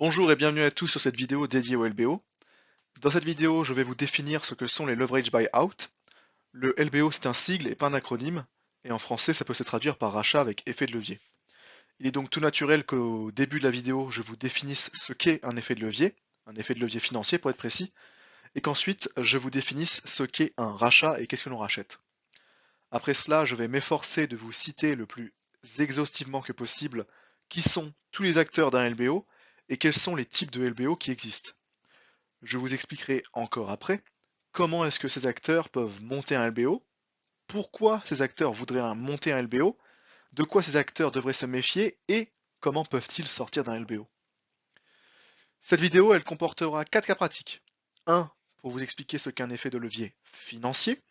Bonjour et bienvenue à tous sur cette vidéo dédiée au LBO. Dans cette vidéo, je vais vous définir ce que sont les leverage buyout. Le LBO, c'est un sigle et pas un acronyme, et en français, ça peut se traduire par rachat avec effet de levier. Il est donc tout naturel qu'au début de la vidéo, je vous définisse ce qu'est un effet de levier financier pour être précis, et qu'ensuite, je vous définisse ce qu'est un rachat et qu'est-ce que l'on rachète. Après cela, je vais m'efforcer de vous citer le plus exhaustivement que possible qui sont tous les acteurs d'un LBO et quels sont les types de LBO qui existent. Je vous expliquerai encore après comment est-ce que ces acteurs peuvent monter un LBO, pourquoi ces acteurs voudraient monter un LBO, de quoi ces acteurs devraient se méfier et comment peuvent-ils sortir d'un LBO. Cette vidéo, elle comportera 4 cas pratiques. Un pour vous expliquer ce qu'est un effet de levier financier,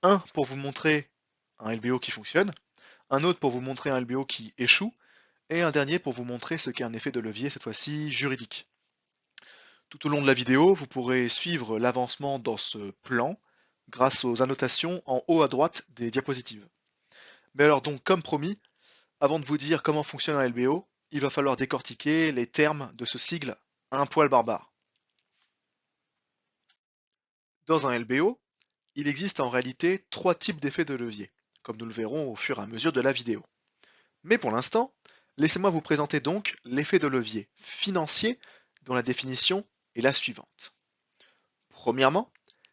un pour vous montrer un LBO qui fonctionne, un autre pour vous montrer un LBO qui échoue, et un dernier pour vous montrer ce qu'est un effet de levier, cette fois-ci juridique. Tout au long de la vidéo, vous pourrez suivre l'avancement dans ce plan grâce aux annotations en haut à droite des diapositives. Mais alors donc, comme promis, avant de vous dire comment fonctionne un LBO, il va falloir décortiquer les termes de ce sigle un poil barbare. Dans un LBO, il existe en réalité 3 types d'effets de levier, comme nous le verrons au fur et à mesure de la vidéo. Mais pour l'instant, laissez-moi vous présenter donc l'effet de levier financier dont la définition est la suivante. Premièrement,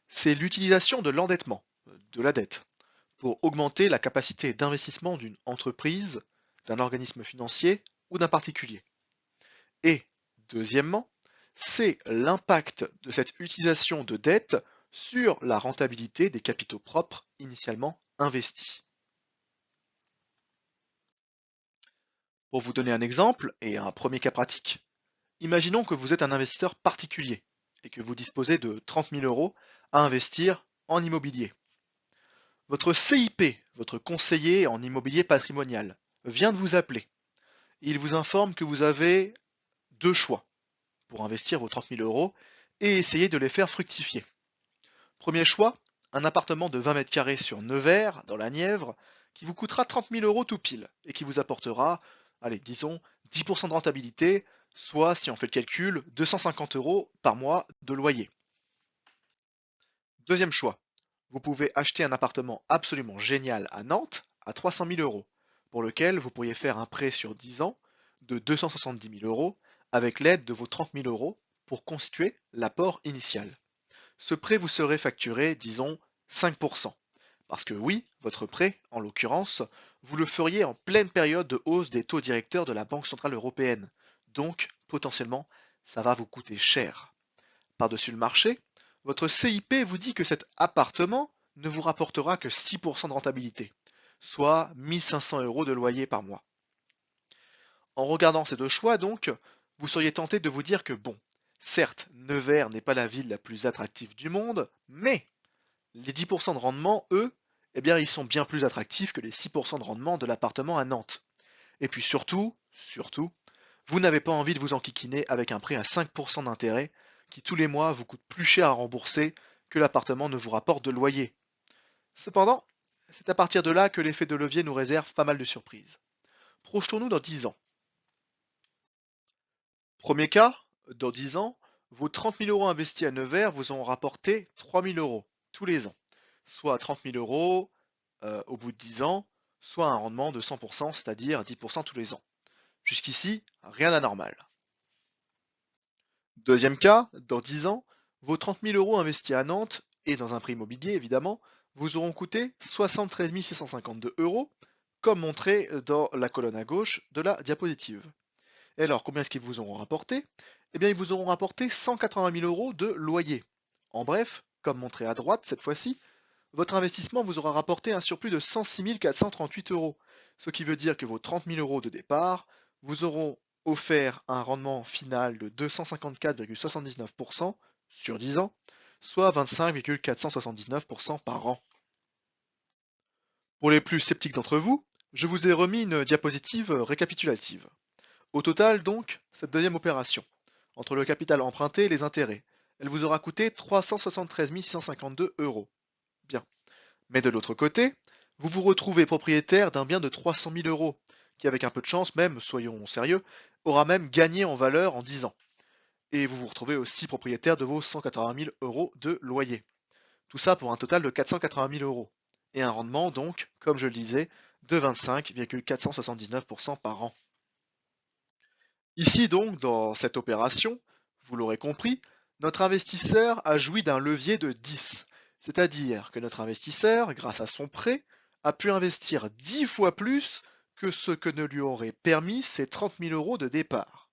c'est l'utilisation de l'endettement, de la dette, pour augmenter la capacité d'investissement d'une entreprise, d'un organisme financier ou d'un particulier. Et deuxièmement, c'est l'impact de cette utilisation de dette sur la rentabilité des capitaux propres initialement investis. Pour vous donner un exemple et un premier cas pratique, imaginons que vous êtes un investisseur particulier et que vous disposez de 30 000 euros à investir en immobilier. Votre CIP, votre conseiller en immobilier patrimonial, vient de vous appeler. Il vous informe que vous avez deux choix pour investir vos 30 000 euros et essayer de les faire fructifier. Premier choix, un appartement de 20 mètres carrés sur Nevers, dans la Nièvre, qui vous coûtera 30 000 euros tout pile et qui vous apportera, allez, disons, 10% de rentabilité, soit, si on fait le calcul, 250 euros par mois de loyer. Deuxième choix, vous pouvez acheter un appartement absolument génial à Nantes à 300 000 euros, pour lequel vous pourriez faire un prêt sur 10 ans de 270 000 euros avec l'aide de vos 30 000 euros pour constituer l'apport initial. Ce prêt vous serait facturé, disons, 5%. Parce que oui, votre prêt, en l'occurrence, vous le feriez en pleine période de hausse des taux directeurs de la Banque Centrale Européenne. Donc, potentiellement, ça va vous coûter cher. Par-dessus le marché, votre CIP vous dit que cet appartement ne vous rapportera que 6% de rentabilité, soit 1500 euros de loyer par mois. En regardant ces deux choix, donc, vous seriez tenté de vous dire que bon, certes, Nevers n'est pas la ville la plus attractive du monde, mais les 10% de rendement, eux, eh bien, ils sont bien plus attractifs que les 6% de rendement de l'appartement à Nantes. Et puis surtout, vous n'avez pas envie de vous enquiquiner avec un prêt à 5% d'intérêt qui tous les mois vous coûte plus cher à rembourser que l'appartement ne vous rapporte de loyer. Cependant, c'est à partir de là que l'effet de levier nous réserve pas mal de surprises. Projetons-nous dans 10 ans. Premier cas, dans 10 ans, vos 30 000 euros investis à Nevers vous ont rapporté 3 000 euros tous les ans, soit 30 000 euros au bout de 10 ans, soit un rendement de 100%, c'est-à-dire 10% tous les ans. Jusqu'ici, rien d'anormal. Deuxième cas, dans 10 ans, vos 30 000 euros investis à Nantes, et dans un prix immobilier évidemment, vous auront coûté 73 652 euros, comme montré dans la colonne à gauche de la diapositive. Et alors, combien est-ce qu'ils vous auront rapporté? Eh bien, ils vous auront rapporté 180 000 euros de loyer. En bref, comme montré à droite cette fois-ci, votre investissement vous aura rapporté un surplus de 106 438 euros, ce qui veut dire que vos 30 000 euros de départ vous auront offert un rendement final de 254,79% sur 10 ans, soit 25,479% par an. Pour les plus sceptiques d'entre vous, je vous ai remis une diapositive récapitulative. Au total donc, cette deuxième opération, entre le capital emprunté et les intérêts, elle vous aura coûté 373 652 euros. Bien. Mais de l'autre côté, vous vous retrouvez propriétaire d'un bien de 300 000 euros, qui avec un peu de chance même, soyons sérieux, aura même gagné en valeur en 10 ans. et vous vous retrouvez aussi propriétaire de vos 180 000 euros de loyer. Tout ça pour un total de 480 000 euros. Et un rendement donc, comme je le disais, de 25,479% par an. Ici donc, dans cette opération, vous l'aurez compris, notre investisseur a joui d'un levier de 10. C'est-à-dire que notre investisseur, grâce à son prêt, a pu investir 10 fois plus que ce que ne lui aurait permis ses 30 000 euros de départ.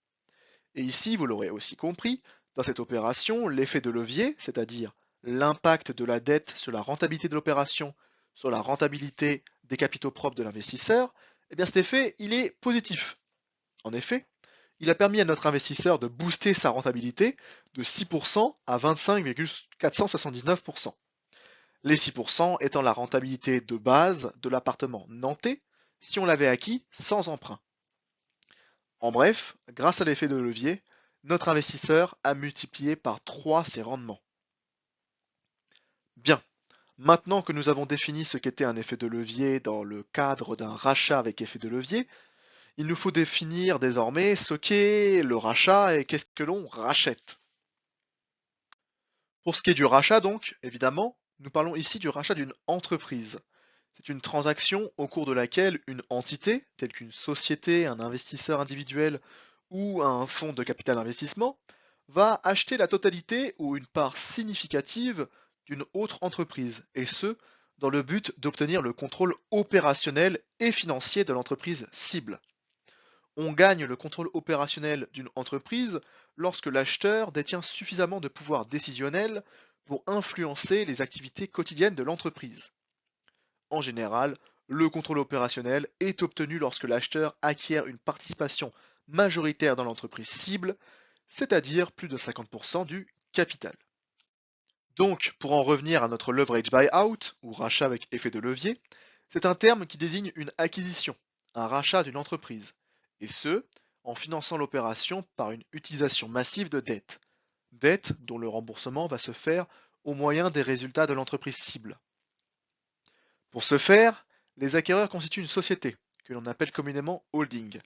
Et ici, vous l'aurez aussi compris, dans cette opération, l'effet de levier, c'est-à-dire l'impact de la dette sur la rentabilité de l'opération, sur la rentabilité des capitaux propres de l'investisseur, eh bien cet effet, il est positif. En effet, il a permis à notre investisseur de booster sa rentabilité de 6% à 25,479%. Les 6% étant la rentabilité de base de l'appartement nantais si on l'avait acquis sans emprunt. En bref, grâce à l'effet de levier, notre investisseur a multiplié par 3 ses rendements. Bien, maintenant que nous avons défini ce qu'était un effet de levier dans le cadre d'un rachat avec effet de levier, il nous faut définir désormais ce qu'est le rachat et qu'est-ce que l'on rachète. Pour ce qui est du rachat donc, évidemment, nous parlons ici du rachat d'une entreprise. C'est une transaction au cours de laquelle une entité, telle qu'une société, un investisseur individuel ou un fonds de capital investissement, va acheter la totalité ou une part significative d'une autre entreprise, et ce, dans le but d'obtenir le contrôle opérationnel et financier de l'entreprise cible. On gagne le contrôle opérationnel d'une entreprise lorsque l'acheteur détient suffisamment de pouvoir décisionnel pour influencer les activités quotidiennes de l'entreprise. En général, le contrôle opérationnel est obtenu lorsque l'acheteur acquiert une participation majoritaire dans l'entreprise cible, c'est-à-dire plus de 50% du capital. Donc, pour en revenir à notre leverage buyout, ou rachat avec effet de levier, c'est un terme qui désigne une acquisition, un rachat d'une entreprise, et ce, en finançant l'opération par une utilisation massive de dettes, dettes dont le remboursement va se faire au moyen des résultats de l'entreprise cible. Pour ce faire, les acquéreurs constituent une société, que l'on appelle communément holding.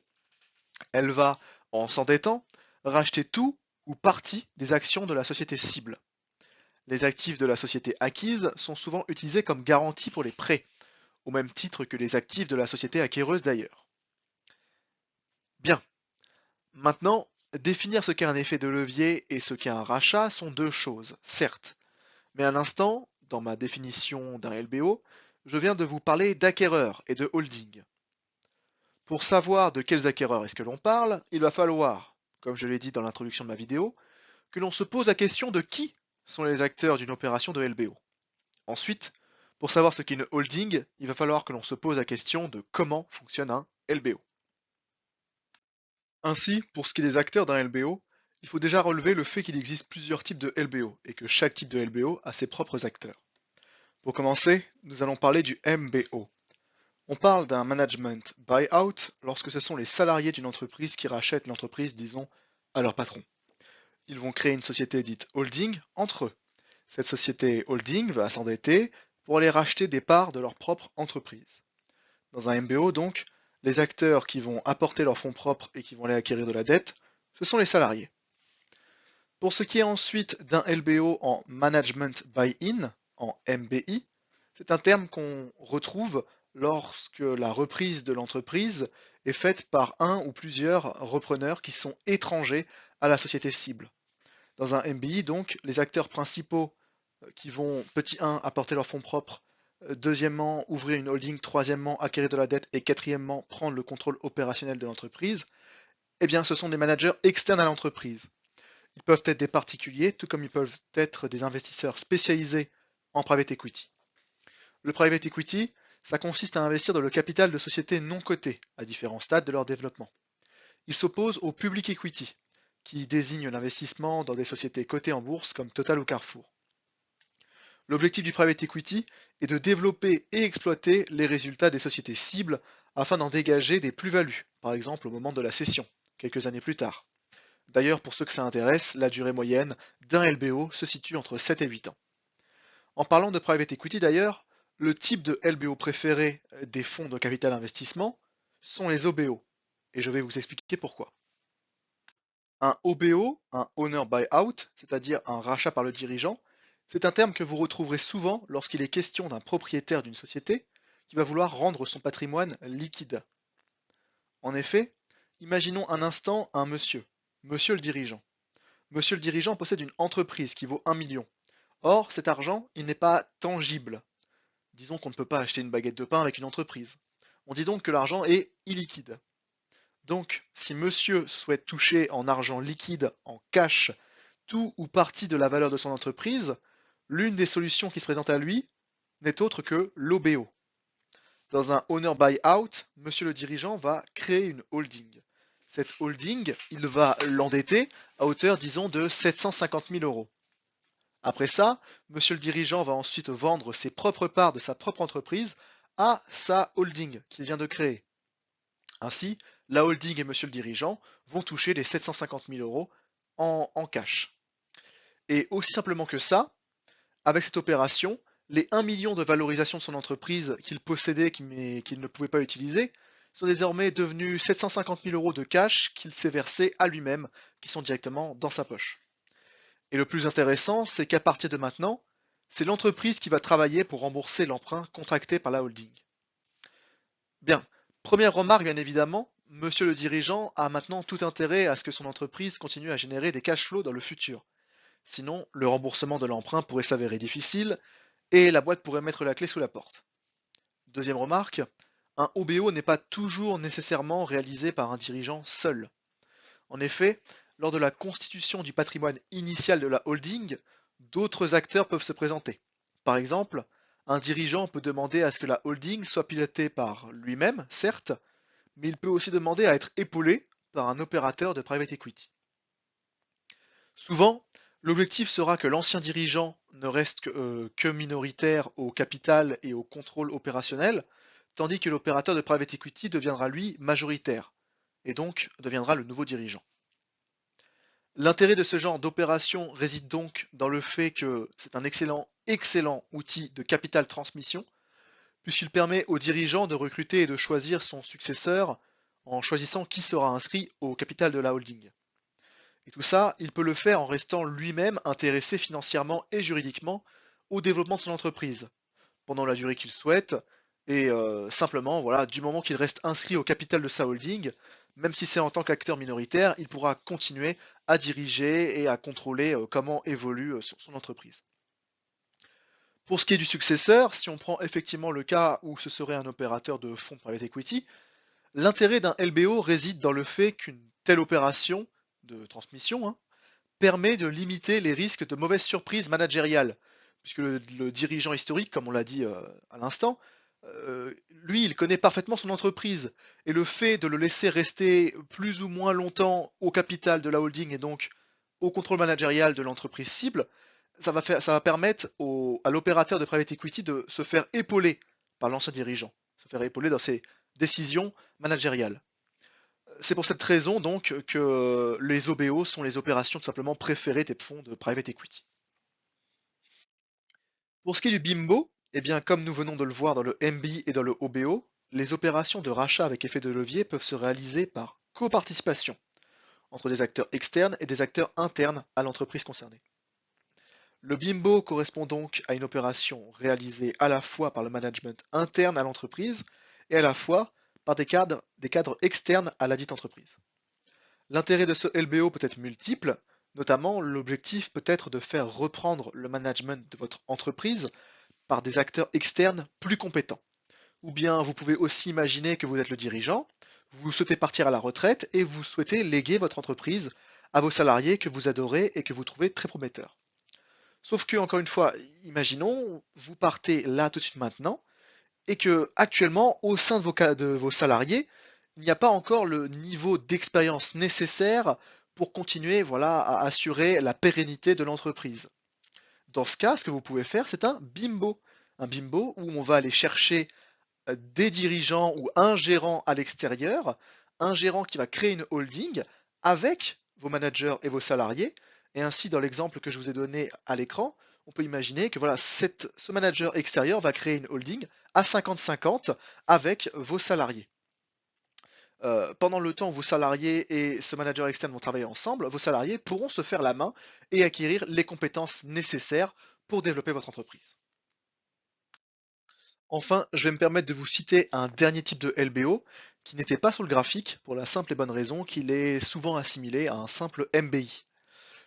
Elle va, en s'endettant, racheter tout ou partie des actions de la société cible. Les actifs de la société acquise sont souvent utilisés comme garantie pour les prêts, au même titre que les actifs de la société acquéreuse d'ailleurs. Bien, maintenant, définir ce qu'est un effet de levier et ce qu'est un rachat sont deux choses, certes, mais à l'instant, dans ma définition d'un LBO, je viens de vous parler d'acquéreur et de holding. Pour savoir de quels acquéreurs est-ce que l'on parle, il va falloir, comme je l'ai dit dans l'introduction de ma vidéo, que l'on se pose la question de qui sont les acteurs d'une opération de LBO. Ensuite, pour savoir ce qu'est une holding, il va falloir que l'on se pose la question de comment fonctionne un LBO. Ainsi, pour ce qui est des acteurs d'un LBO, il faut déjà relever le fait qu'il existe plusieurs types de LBO et que chaque type de LBO a ses propres acteurs. Pour commencer, nous allons parler du MBO. On parle d'un management buyout lorsque ce sont les salariés d'une entreprise qui rachètent l'entreprise, disons, à leur patron. Ils vont créer une société dite holding entre eux. Cette société holding va s'endetter pour aller racheter des parts de leur propre entreprise. Dans un MBO, donc, les acteurs qui vont apporter leurs fonds propres et qui vont aller acquérir de la dette, ce sont les salariés. Pour ce qui est ensuite d'un LBO en Management Buy-in, en MBI, c'est un terme qu'on retrouve lorsque la reprise de l'entreprise est faite par un ou plusieurs repreneurs qui sont étrangers à la société cible. Dans un MBI, donc, les acteurs principaux qui vont, petit 1, apporter leurs fonds propres, deuxièmement, ouvrir une holding, troisièmement, acquérir de la dette, et quatrièmement, prendre le contrôle opérationnel de l'entreprise, eh bien, ce sont des managers externes à l'entreprise. Ils peuvent être des particuliers, tout comme ils peuvent être des investisseurs spécialisés en private equity. Le private equity, ça consiste à investir dans le capital de sociétés non cotées, à différents stades de leur développement. Il s'oppose au public equity, qui désigne l'investissement dans des sociétés cotées en bourse comme Total ou Carrefour. L'objectif du private equity est de développer et exploiter les résultats des sociétés cibles afin d'en dégager des plus-values, par exemple au moment de la cession, quelques années plus tard. D'ailleurs, pour ceux que ça intéresse, la durée moyenne d'un LBO se situe entre 7 et 8 ans. En parlant de private equity d'ailleurs, le type de LBO préféré des fonds de capital investissement sont les OBO, et je vais vous expliquer pourquoi. Un OBO, un Owner Buyout, c'est-à-dire un rachat par le dirigeant, c'est un terme que vous retrouverez souvent lorsqu'il est question d'un propriétaire d'une société qui va vouloir rendre son patrimoine liquide. En effet, imaginons un instant un monsieur, monsieur le dirigeant. Monsieur le dirigeant possède une entreprise qui vaut 1 million. Or, cet argent, il n'est pas tangible. Disons qu'on ne peut pas acheter une baguette de pain avec une entreprise. On dit donc que l'argent est illiquide. Donc, si monsieur souhaite toucher en argent liquide, en cash, tout ou partie de la valeur de son entreprise, l'une des solutions qui se présente à lui n'est autre que l'OBO. Dans un owner buyout, monsieur le dirigeant va créer une holding. Cette holding, il va l'endetter à hauteur, disons, de 750 000 euros. Après ça, monsieur le dirigeant va ensuite vendre ses propres parts de sa propre entreprise à sa holding qu'il vient de créer. Ainsi, la holding et monsieur le dirigeant vont toucher les 750 000 euros en cash. Et aussi simplement que ça, avec cette opération, les 1 million de valorisation de son entreprise qu'il possédait mais qu'il ne pouvait pas utiliser sont désormais devenus 750 000 euros de cash qu'il s'est versé à lui-même, qui sont directement dans sa poche. Et le plus intéressant, c'est qu'à partir de maintenant, c'est l'entreprise qui va travailler pour rembourser l'emprunt contracté par la holding. Bien, première remarque bien évidemment, monsieur le dirigeant a maintenant tout intérêt à ce que son entreprise continue à générer des cash flows dans le futur. Sinon, le remboursement de l'emprunt pourrait s'avérer difficile et la boîte pourrait mettre la clé sous la porte. Deuxième remarque, un OBO n'est pas toujours nécessairement réalisé par un dirigeant seul. En effet, lors de la constitution du patrimoine initial de la holding, d'autres acteurs peuvent se présenter. Par exemple, un dirigeant peut demander à ce que la holding soit pilotée par lui-même, certes, mais il peut aussi demander à être épaulé par un opérateur de private equity. Souvent, l'objectif sera que l'ancien dirigeant ne reste que minoritaire au capital et au contrôle opérationnel, tandis que l'opérateur de private equity deviendra lui majoritaire, et donc deviendra le nouveau dirigeant. L'intérêt de ce genre d'opération réside donc dans le fait que c'est un excellent outil de capital transmission, puisqu'il permet au dirigeant de recruter et de choisir son successeur en choisissant qui sera inscrit au capital de la holding. Et tout ça, il peut le faire en restant lui-même intéressé financièrement et juridiquement au développement de son entreprise, pendant la durée qu'il souhaite, et simplement, voilà, du moment qu'il reste inscrit au capital de sa holding, même si c'est en tant qu'acteur minoritaire, il pourra continuer à diriger et à contrôler comment évolue son entreprise. Pour ce qui est du successeur, si on prend effectivement le cas où ce serait un opérateur de fonds de private equity, l'intérêt d'un LBO réside dans le fait qu'une telle opération de transmission permet de limiter les risques de mauvaises surprises managériales, puisque le dirigeant historique, comme on l'a dit à l'instant, lui, il connaît parfaitement son entreprise, et le fait de le laisser rester plus ou moins longtemps au capital de la holding et donc au contrôle managérial de l'entreprise cible, ça va permettre à l'opérateur de private equity de se faire épauler par l'ancien dirigeant, se faire épauler dans ses décisions managériales. C'est pour cette raison donc que les OBO sont les opérations tout simplement préférées des fonds de private equity. Pour ce qui est du BIMBO, eh bien comme nous venons de le voir dans le MB et dans le OBO, les opérations de rachat avec effet de levier peuvent se réaliser par coparticipation entre des acteurs externes et des acteurs internes à l'entreprise concernée. Le BIMBO correspond donc à une opération réalisée à la fois par le management interne à l'entreprise et à la fois par des cadres externes à la dite entreprise. L'intérêt de ce LBO peut être multiple, notamment l'objectif peut être de faire reprendre le management de votre entreprise par des acteurs externes plus compétents. Ou bien vous pouvez aussi imaginer que vous êtes le dirigeant, vous souhaitez partir à la retraite et vous souhaitez léguer votre entreprise à vos salariés que vous adorez et que vous trouvez très prometteurs. Sauf que, encore une fois, imaginons, vous partez là tout de suite maintenant, et que actuellement, au sein de vos salariés, il n'y a pas encore le niveau d'expérience nécessaire pour continuer, voilà, à assurer la pérennité de l'entreprise. Dans ce cas, ce que vous pouvez faire, c'est un bimbo. Un bimbo où on va aller chercher des dirigeants ou un gérant à l'extérieur, un gérant qui va créer une holding avec vos managers et vos salariés. Et ainsi, dans l'exemple que je vous ai donné à l'écran, on peut imaginer que voilà, ce manager extérieur va créer une holding à 50-50 avec vos salariés. Pendant le temps où vos salariés et ce manager externe vont travailler ensemble, vos salariés pourront se faire la main et acquérir les compétences nécessaires pour développer votre entreprise. Enfin, je vais me permettre de vous citer un dernier type de LBO qui n'était pas sur le graphique pour la simple et bonne raison qu'il est souvent assimilé à un simple MBI.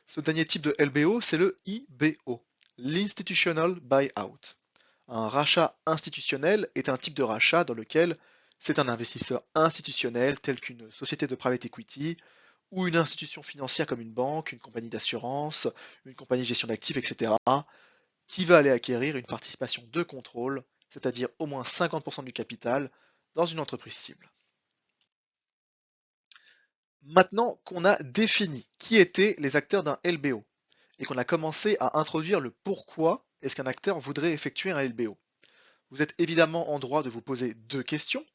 Ce dernier type de LBO, c'est le IBO, l'Institutional Buyout. Un rachat institutionnel est un type de rachat dans lequel c'est un investisseur institutionnel tel qu'une société de private equity ou une institution financière comme une banque, une compagnie d'assurance, une compagnie de gestion d'actifs, etc., qui va aller acquérir une participation de contrôle, c'est-à-dire au moins 50% du capital, dans une entreprise cible. Maintenant qu'on a défini qui étaient les acteurs d'un LBO et qu'on a commencé à introduire le pourquoi est-ce qu'un acteur voudrait effectuer un LBO, vous êtes évidemment en droit de vous poser deux questions.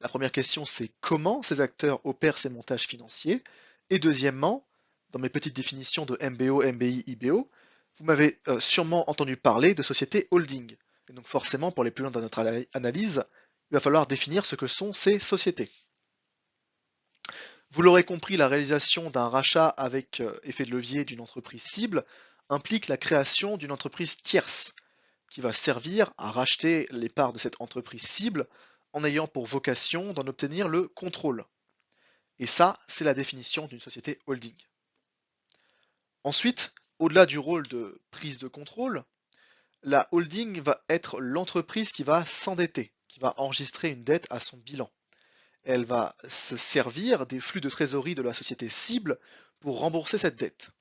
La première question, c'est comment ces acteurs opèrent ces montages financiers. Et deuxièmement, dans mes petites définitions de MBO, MBI, IBO, vous m'avez sûrement entendu parler de sociétés holding. Et donc forcément, pour aller plus loin dans notre analyse, il va falloir définir ce que sont ces sociétés. Vous l'aurez compris, la réalisation d'un rachat avec effet de levier d'une entreprise cible implique la création d'une entreprise tierce qui va servir à racheter les parts de cette entreprise cible en ayant pour vocation d'en obtenir le contrôle. Et ça, c'est la définition d'une société holding. Ensuite, au-delà du rôle de prise de contrôle, la holding va être l'entreprise qui va s'endetter, qui va enregistrer une dette à son bilan. Elle va se servir des flux de trésorerie de la société cible pour rembourser cette dette.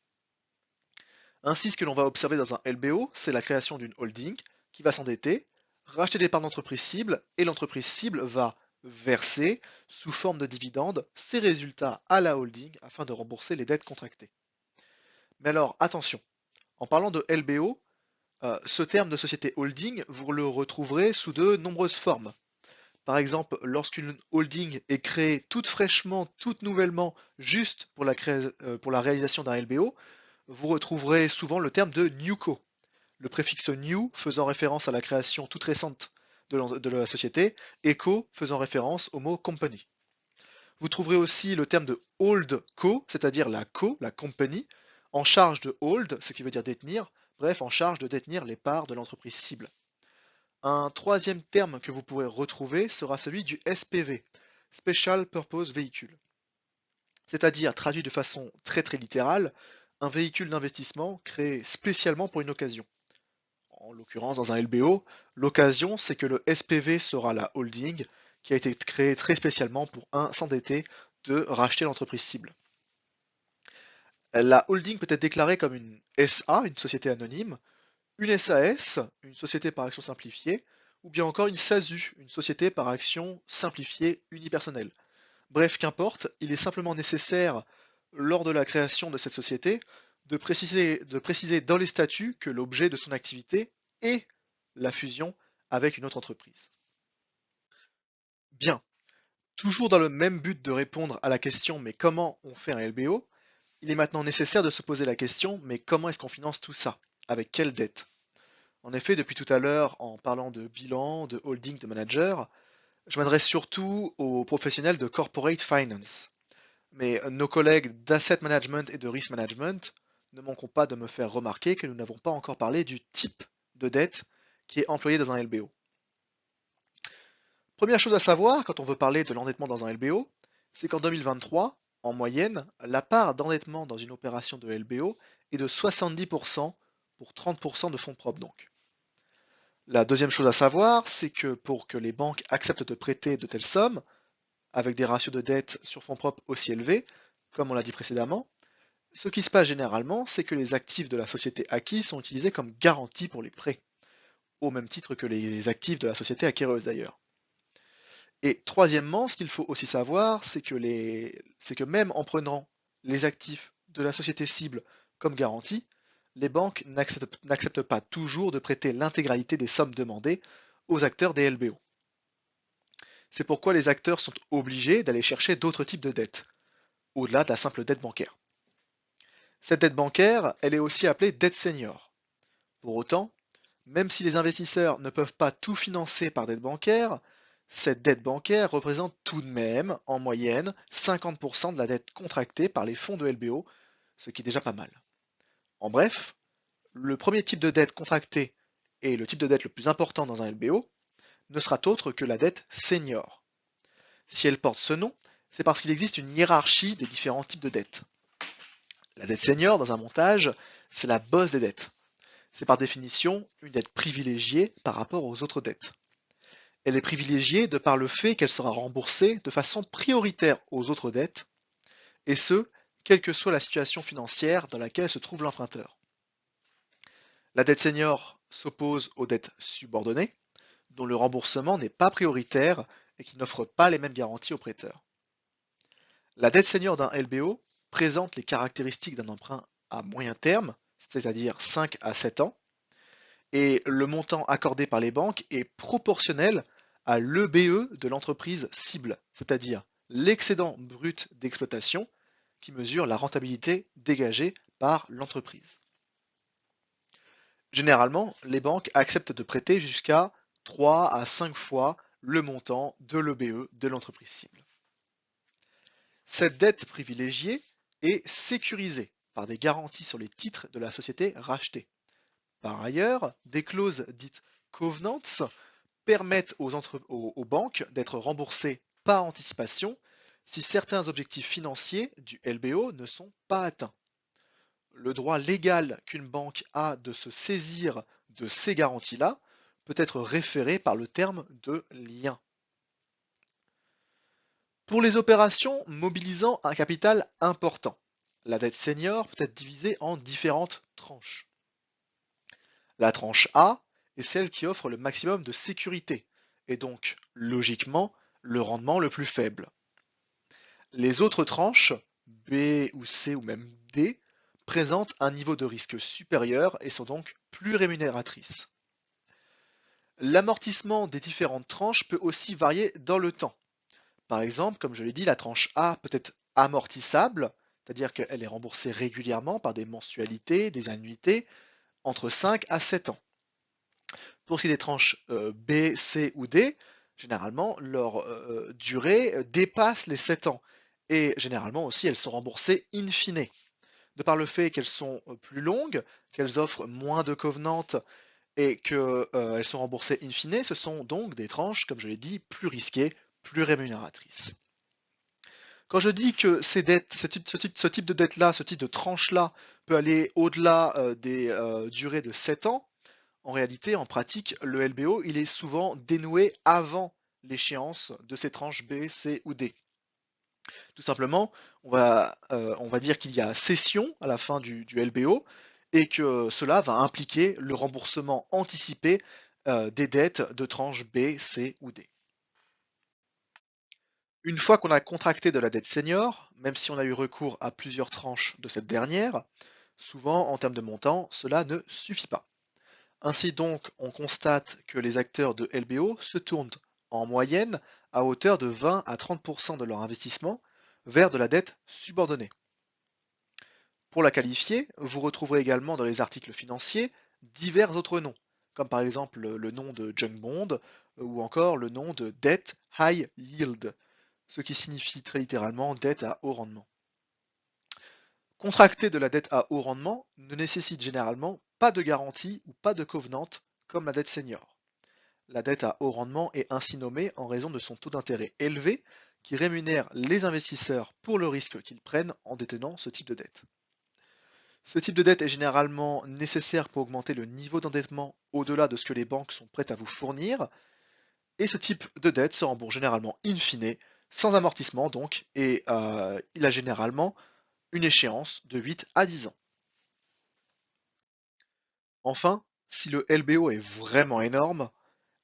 Ainsi, ce que l'on va observer dans un LBO, c'est la création d'une holding qui va s'endetter, racheter des parts d'entreprise cible, et l'entreprise cible va verser, sous forme de dividendes, ses résultats à la holding afin de rembourser les dettes contractées. Mais alors, attention, en parlant de LBO, ce terme de société holding, vous le retrouverez sous de nombreuses formes. Par exemple, lorsqu'une holding est créée toute fraîchement, toute nouvellement, juste pour la réalisation d'un LBO, vous retrouverez souvent le terme de newco. Le préfixe new faisant référence à la création toute récente de la société, et co faisant référence au mot company. Vous trouverez aussi le terme de holdco, c'est-à-dire la company, en charge de hold, ce qui veut dire détenir, bref, en charge de détenir les parts de l'entreprise cible. Un troisième terme que vous pourrez retrouver sera celui du SPV, Special Purpose Vehicle. C'est-à-dire, traduit de façon très littérale, un véhicule d'investissement créé spécialement pour une occasion. En l'occurrence, dans un LBO, l'occasion, c'est que le SPV sera la holding qui a été créée très spécialement pour s'endetter de racheter l'entreprise cible. La holding peut être déclarée comme une SA, une société anonyme, une SAS, une société par action simplifiée, ou bien encore une SASU, une société par action simplifiée unipersonnelle. Bref, qu'importe, il est simplement nécessaire, lors de la création de cette société, de préciser dans les statuts que l'objet de son activité est la fusion avec une autre entreprise. Bien, toujours dans le même but de répondre à la question mais comment on fait un LBO, il est maintenant nécessaire de se poser la question mais comment est-ce qu'on finance tout ça? Avec quelle dette? En effet, depuis tout à l'heure, en parlant de bilan, de holding, de manager, je m'adresse surtout aux professionnels de corporate finance. Mais nos collègues d'asset management et de risk management ne manqueront pas de me faire remarquer que nous n'avons pas encore parlé du type de dette qui est employé dans un LBO. Première chose à savoir quand on veut parler de l'endettement dans un LBO, c'est qu'en 2023, en moyenne, la part d'endettement dans une opération de LBO est de 70% pour 30% de fonds propres donc. La deuxième chose à savoir, c'est que pour que les banques acceptent de prêter de telles sommes, avec des ratios de dette sur fonds propres aussi élevés, comme on l'a dit précédemment, ce qui se passe généralement, c'est que les actifs de la société acquise sont utilisés comme garantie pour les prêts, au même titre que les actifs de la société acquéreuse d'ailleurs. Et troisièmement, ce qu'il faut aussi savoir, c'est que même en prenant les actifs de la société cible comme garantie, les banques n'acceptent pas toujours de prêter l'intégralité des sommes demandées aux acteurs des LBO. C'est pourquoi les acteurs sont obligés d'aller chercher d'autres types de dettes, au-delà de la simple dette bancaire. Cette dette bancaire, elle est aussi appelée dette senior. Pour autant, même si les investisseurs ne peuvent pas tout financer par dette bancaire, Cette dette bancaire représente tout de même, en moyenne, 50% de la dette contractée par les fonds de LBO, ce qui est déjà pas mal. En bref, le premier type de dette contractée et le type de dette le plus important dans un LBO ne sera autre que la dette senior. Si elle porte ce nom, c'est parce qu'il existe une hiérarchie des différents types de dettes. La dette senior, dans un montage, c'est la bosse des dettes. C'est par définition une dette privilégiée par rapport aux autres dettes. Elle est privilégiée de par le fait qu'elle sera remboursée de façon prioritaire aux autres dettes, et ce, quelle que soit la situation financière dans laquelle se trouve l'emprunteur. La dette senior s'oppose aux dettes subordonnées, dont le remboursement n'est pas prioritaire et qui n'offrent pas les mêmes garanties aux prêteurs. La dette senior d'un LBO présente les caractéristiques d'un emprunt à moyen terme, c'est-à-dire 5 à 7 ans, et le montant accordé par les banques est proportionnel à l'EBE de l'entreprise cible, c'est-à-dire l'excédent brut d'exploitation qui mesure la rentabilité dégagée par l'entreprise. Généralement, les banques acceptent de prêter jusqu'à 3 à 5 fois le montant de l'EBE de l'entreprise cible. Cette dette privilégiée est sécurisée par des garanties sur les titres de la société rachetée. Par ailleurs, des clauses dites covenants permettent aux banques d'être remboursées par anticipation si certains objectifs financiers du LBO ne sont pas atteints. Le droit légal qu'une banque a de se saisir de ces garanties-là peut être référé par le terme de lien. Pour les opérations mobilisant un capital important, la dette senior peut être divisée en différentes tranches. La tranche A est celle qui offre le maximum de sécurité, et donc, logiquement, le rendement le plus faible. Les autres tranches, B ou C ou même D, présentent un niveau de risque supérieur et sont donc plus rémunératrices. L'amortissement des différentes tranches peut aussi varier dans le temps. Par exemple, comme je l'ai dit, la tranche A peut être amortissable, c'est-à-dire qu'elle est remboursée régulièrement par des mensualités, des annuités, entre 5 à 7 ans. Pour ce qui est des tranches B, C ou D, généralement, leur durée dépasse les 7 ans. Et généralement aussi, elles sont remboursées in fine. De par le fait qu'elles sont plus longues, qu'elles offrent moins de covenants et qu'elles sont remboursées in fine, ce sont donc des tranches, comme je l'ai dit, plus risquées, plus rémunératrices. Quand je dis que ces dettes, ce type de dette-là, ce type de tranche-là, peut aller au-delà des durées de 7 ans, en réalité, en pratique, le LBO, il est souvent dénoué avant l'échéance de ces tranches B, C ou D. Tout simplement, on va dire qu'il y a cession à la fin du LBO et que cela va impliquer le remboursement anticipé des dettes de tranche B, C ou D. Une fois qu'on a contracté de la dette senior, même si on a eu recours à plusieurs tranches de cette dernière, souvent en termes de montant, cela ne suffit pas. Ainsi donc, on constate que les acteurs de LBO se tournent en moyenne à hauteur de 20 à 30% de leur investissement vers de la dette subordonnée. Pour la qualifier, vous retrouverez également dans les articles financiers divers autres noms, comme par exemple le nom de junk bond ou encore le nom de dette high yield, ce qui signifie très littéralement dette à haut rendement. Contracter de la dette à haut rendement ne nécessite généralement pas de garantie ou pas de covenant comme la dette senior. La dette à haut rendement est ainsi nommée en raison de son taux d'intérêt élevé qui rémunère les investisseurs pour le risque qu'ils prennent en détenant ce type de dette. Ce type de dette est généralement nécessaire pour augmenter le niveau d'endettement au-delà de ce que les banques sont prêtes à vous fournir, et ce type de dette se rembourse généralement in fine, sans amortissement donc, et il a généralement une échéance de 8 à 10 ans. Enfin, si le LBO est vraiment énorme,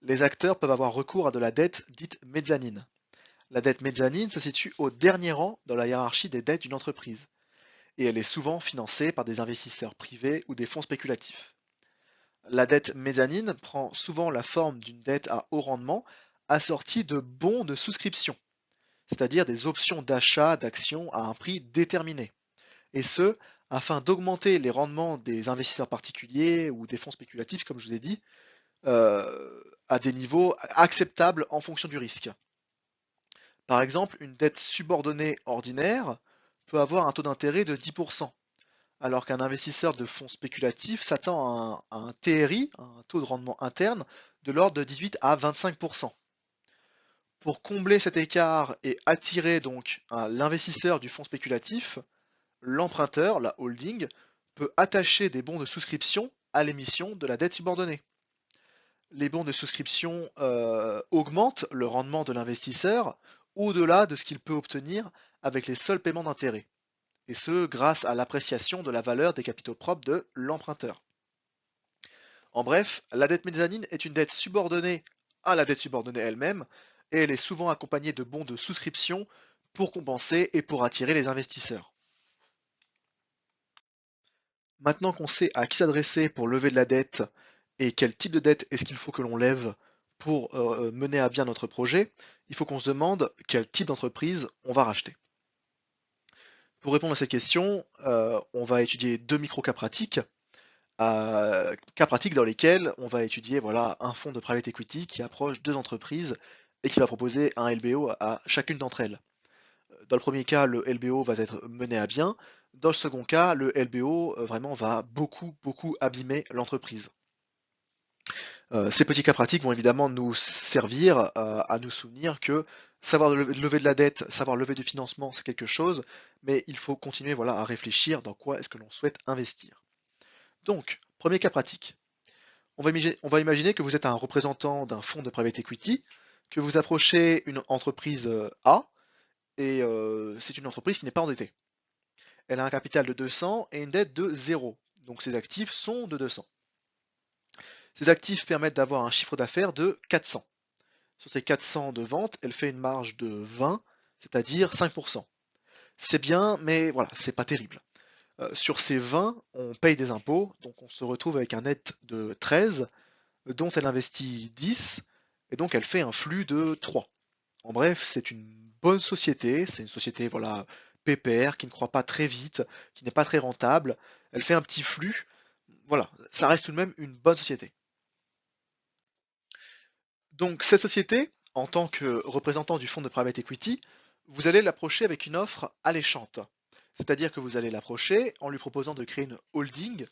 les acteurs peuvent avoir recours à de la dette dite mezzanine. La dette mezzanine se situe au dernier rang dans la hiérarchie des dettes d'une entreprise, et elle est souvent financée par des investisseurs privés ou des fonds spéculatifs. La dette mezzanine prend souvent la forme d'une dette à haut rendement assortie de bons de souscription, c'est-à-dire des options d'achat d'actions à un prix déterminé, et ce, afin d'augmenter les rendements des investisseurs particuliers ou des fonds spéculatifs, comme je vous ai dit, à des niveaux acceptables en fonction du risque. Par exemple, une dette subordonnée ordinaire peut avoir un taux d'intérêt de 10%, alors qu'un investisseur de fonds spéculatifs s'attend à un TRI, un taux de rendement interne, de l'ordre de 18 à 25%. Pour combler cet écart et attirer donc l'investisseur du fonds spéculatif, l'emprunteur, la holding, peut attacher des bons de souscription à l'émission de la dette subordonnée. Les bons de souscription augmentent le rendement de l'investisseur au-delà de ce qu'il peut obtenir avec les seuls paiements d'intérêt, et ce grâce à l'appréciation de la valeur des capitaux propres de l'emprunteur. En bref, la dette mezzanine est une dette subordonnée à la dette subordonnée elle-même, et elle est souvent accompagnée de bons de souscription pour compenser et pour attirer les investisseurs. Maintenant qu'on sait à qui s'adresser pour lever de la dette et quel type de dette est-ce qu'il faut que l'on lève pour mener à bien notre projet, il faut qu'on se demande quel type d'entreprise on va racheter. Pour répondre à cette question, on va étudier deux micro-cas pratiques, cas pratiques dans lesquels on va étudier voilà, un fonds de private equity qui approche deux entreprises et qui va proposer un LBO à chacune d'entre elles. Dans le premier cas, le LBO va être mené à bien. Dans le second cas, le LBO vraiment va beaucoup abîmer l'entreprise. Ces petits cas pratiques vont évidemment nous servir à nous souvenir que savoir lever de la dette, savoir lever du financement, c'est quelque chose, mais il faut continuer voilà, à réfléchir dans quoi est-ce que l'on souhaite investir. Donc, premier cas pratique. On va imaginer que vous êtes un représentant d'un fonds de private equity, que vous approchez une entreprise A, et c'est une entreprise qui n'est pas endettée. Elle a un capital de 200 et une dette de 0, donc ses actifs sont de 200. Ces actifs permettent d'avoir un chiffre d'affaires de 400. Sur ces 400 de vente, elle fait une marge de 20, c'est-à-dire 5%. C'est bien, mais voilà, c'est pas terrible. Sur ces 20, on paye des impôts, donc on se retrouve avec un net de 13, dont elle investit 10, et donc elle fait un flux de 3. En bref, c'est une bonne société, c'est une société voilà, pépère, qui ne croît pas très vite, qui n'est pas très rentable, elle fait un petit flux, voilà, ça reste tout de même une bonne société. Donc cette société, en tant que représentant du fonds de private equity, vous allez l'approcher avec une offre alléchante. C'est-à-dire que vous allez l'approcher en lui proposant de créer une holding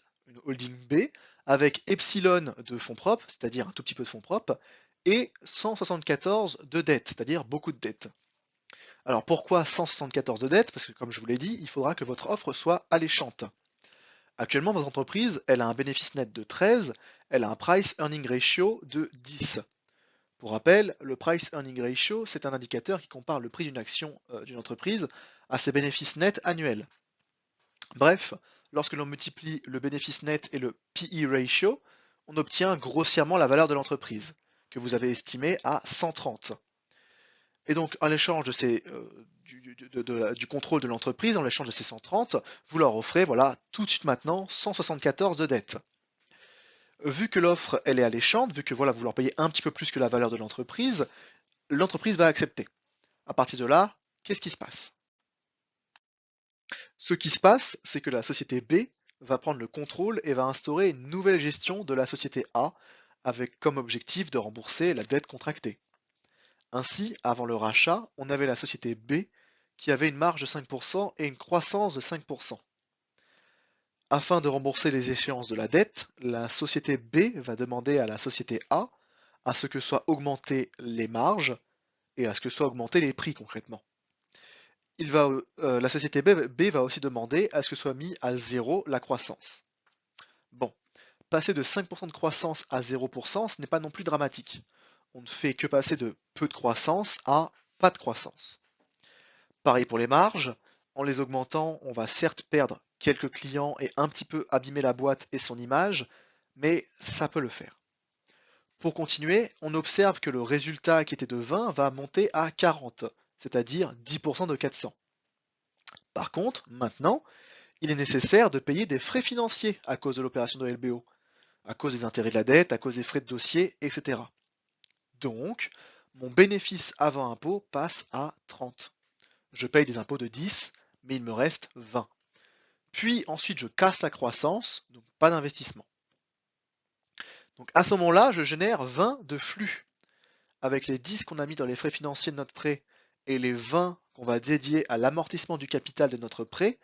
B, avec epsilon de fonds propres, c'est-à-dire un tout petit peu de fonds propres, et 174 de dettes, c'est-à-dire beaucoup de dettes. Alors pourquoi 174 de dettes? Parce que comme je vous l'ai dit, il faudra que votre offre soit alléchante. Actuellement, votre entreprise, elle a un bénéfice net de 13, elle a un price earning ratio de 10. Pour rappel, le price earning ratio, c'est un indicateur qui compare le prix d'une action d'une entreprise à ses bénéfices nets annuels. Bref, lorsque l'on multiplie le bénéfice net et le PE ratio, on obtient grossièrement la valeur de l'entreprise, que vous avez estimée à 130. Et donc, en échange du contrôle de l'entreprise, en échange de ces 130, vous leur offrez, voilà, tout de suite maintenant, 174 de dette. Vu que l'offre, elle est alléchante, vu que voilà, vous leur payez un petit peu plus que la valeur de l'entreprise va accepter. À partir de là, qu'est-ce qui se passe? Ce qui se passe, c'est que la société B va prendre le contrôle et va instaurer une nouvelle gestion de la société A, avec comme objectif de rembourser la dette contractée. Ainsi, avant le rachat, on avait la société B qui avait une marge de 5% et une croissance de 5%. Afin de rembourser les échéances de la dette, la société B va demander à la société A à ce que soient augmentées les marges et à ce que soient augmentés les prix concrètement. La société B va aussi demander à ce que soit mis à zéro la croissance. Bon, passer de 5% de croissance à 0%, ce n'est pas non plus dramatique. On ne fait que passer de peu de croissance à pas de croissance. Pareil pour les marges, en les augmentant, on va certes perdre quelques clients et un petit peu abîmer la boîte et son image, mais ça peut le faire. Pour continuer, on observe que le résultat qui était de 20 va monter à 40, c'est-à-dire 10% de 400. Par contre, maintenant, il est nécessaire de payer des frais financiers à cause de l'opération de LBO, à cause des intérêts de la dette, à cause des frais de dossier, etc. Donc, mon bénéfice avant impôt passe à 30. Je paye des impôts de 10, mais il me reste 20. Puis ensuite, je casse la croissance, donc pas d'investissement. Donc à ce moment-là, je génère 20 de flux. Avec les 10 qu'on a mis dans les frais financiers de notre prêt et les 20 qu'on va dédier à l'amortissement du capital de notre prêt,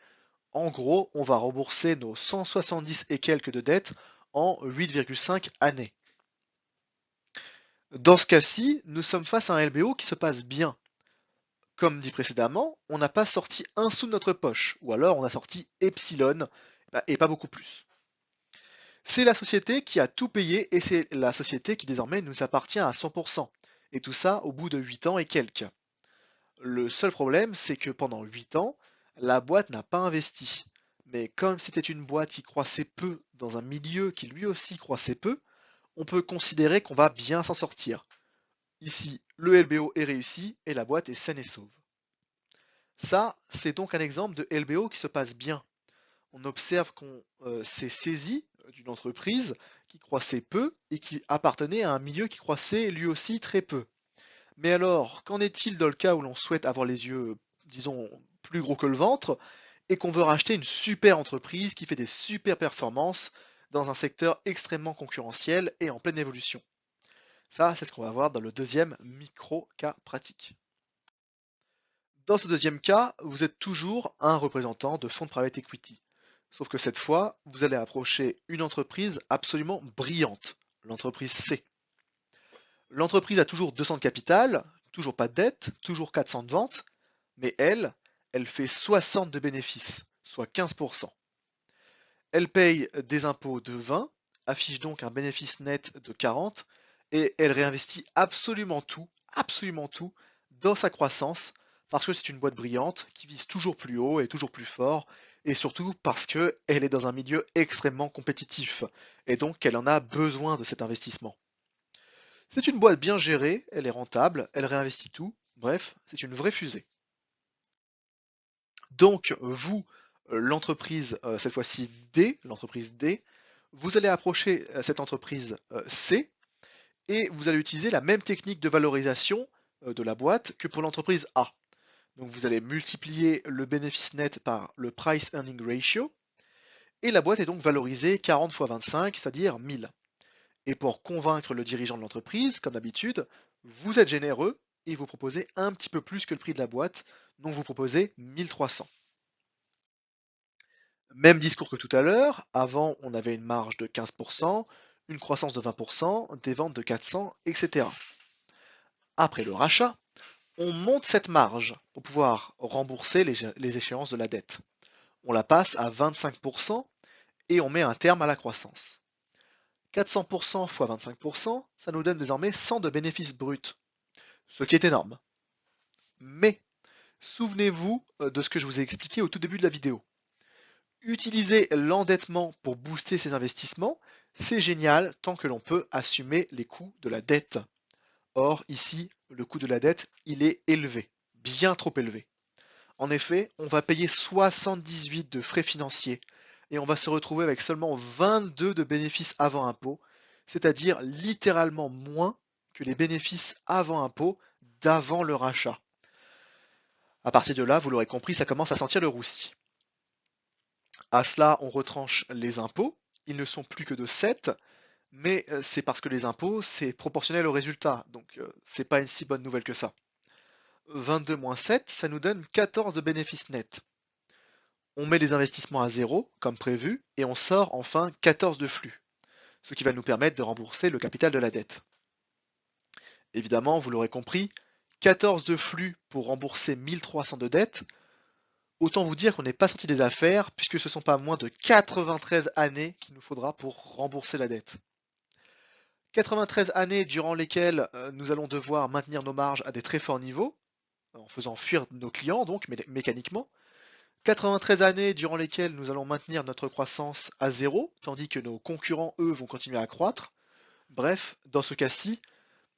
en gros, on va rembourser nos 170 et quelques de dettes en 8,5 années. Dans ce cas-ci, nous sommes face à un LBO qui se passe bien. Comme dit précédemment, on n'a pas sorti un sou de notre poche, ou alors on a sorti epsilon, et pas beaucoup plus. C'est la société qui a tout payé et c'est la société qui désormais nous appartient à 100%. Et tout ça au bout de 8 ans et quelques. Le seul problème, c'est que pendant 8 ans, la boîte n'a pas investi. Mais comme c'était une boîte qui croissait peu dans un milieu qui lui aussi croissait peu, on peut considérer qu'on va bien s'en sortir. Ici, le LBO est réussi et la boîte est saine et sauve. Ça, c'est donc un exemple de LBO qui se passe bien. On observe qu'on s'est saisi d'une entreprise qui croissait peu et qui appartenait à un milieu qui croissait lui aussi très peu. Mais alors, qu'en est-il dans le cas où l'on souhaite avoir les yeux, disons, plus gros que le ventre et qu'on veut racheter une super entreprise qui fait des super performances dans un secteur extrêmement concurrentiel et en pleine évolution? Ça, c'est ce qu'on va voir dans le deuxième micro-cas pratique. Dans ce deuxième cas, vous êtes toujours un représentant de fonds de private equity. Sauf que cette fois, vous allez approcher une entreprise absolument brillante, l'entreprise C. L'entreprise a toujours 200 de capital, toujours pas de dette, toujours 400 de ventes, mais elle fait 60 de bénéfices, soit 15%. Elle paye des impôts de 20, affiche donc un bénéfice net de 40, et elle réinvestit absolument tout, dans sa croissance, parce que c'est une boîte brillante qui vise toujours plus haut et toujours plus fort, et surtout parce qu'elle est dans un milieu extrêmement compétitif, et donc qu'elle en a besoin de cet investissement. C'est une boîte bien gérée, elle est rentable, elle réinvestit tout, bref, c'est une vraie fusée. Donc vous, l'entreprise, cette fois-ci D, l'entreprise D, vous allez approcher cette entreprise C et vous allez utiliser la même technique de valorisation de la boîte que pour l'entreprise A. Donc vous allez multiplier le bénéfice net par le price earning ratio et la boîte est donc valorisée 40 fois 25, c'est-à-dire 1000. Et pour convaincre le dirigeant de l'entreprise, comme d'habitude, vous êtes généreux et vous proposez un petit peu plus que le prix de la boîte, donc vous proposez 1300. Même discours que tout à l'heure, avant on avait une marge de 15%, une croissance de 20%, des ventes de 400, etc. Après le rachat, on monte cette marge pour pouvoir rembourser les échéances de la dette. On la passe à 25% et on met un terme à la croissance. 400% x 25%, ça nous donne désormais 100 de bénéfices bruts, ce qui est énorme. Mais souvenez-vous de ce que je vous ai expliqué au tout début de la vidéo. Utiliser l'endettement pour booster ses investissements, c'est génial tant que l'on peut assumer les coûts de la dette. Or, ici, le coût de la dette, il est élevé, bien trop élevé. En effet, on va payer 78 de frais financiers et on va se retrouver avec seulement 22 de bénéfices avant impôt, c'est-à-dire littéralement moins que les bénéfices avant impôt d'avant le rachat. À partir de là, vous l'aurez compris, ça commence à sentir le roussi. À cela, on retranche les impôts. Ils ne sont plus que de 7, mais c'est parce que les impôts, c'est proportionnel au résultat. Donc, c'est pas une si bonne nouvelle que ça. 22 moins 7, ça nous donne 14 de bénéfices nets. On met les investissements à zéro, comme prévu, et on sort enfin 14 de flux, ce qui va nous permettre de rembourser le capital de la dette. Évidemment, vous l'aurez compris, 14 de flux pour rembourser 1300 de dette, autant vous dire qu'on n'est pas sorti des affaires, puisque ce ne sont pas moins de 93 années qu'il nous faudra pour rembourser la dette. 93 années durant lesquelles nous allons devoir maintenir nos marges à des très forts niveaux, en faisant fuir nos clients donc mécaniquement. 93 années durant lesquelles nous allons maintenir notre croissance à zéro, tandis que nos concurrents, eux, vont continuer à croître. Bref, dans ce cas-ci,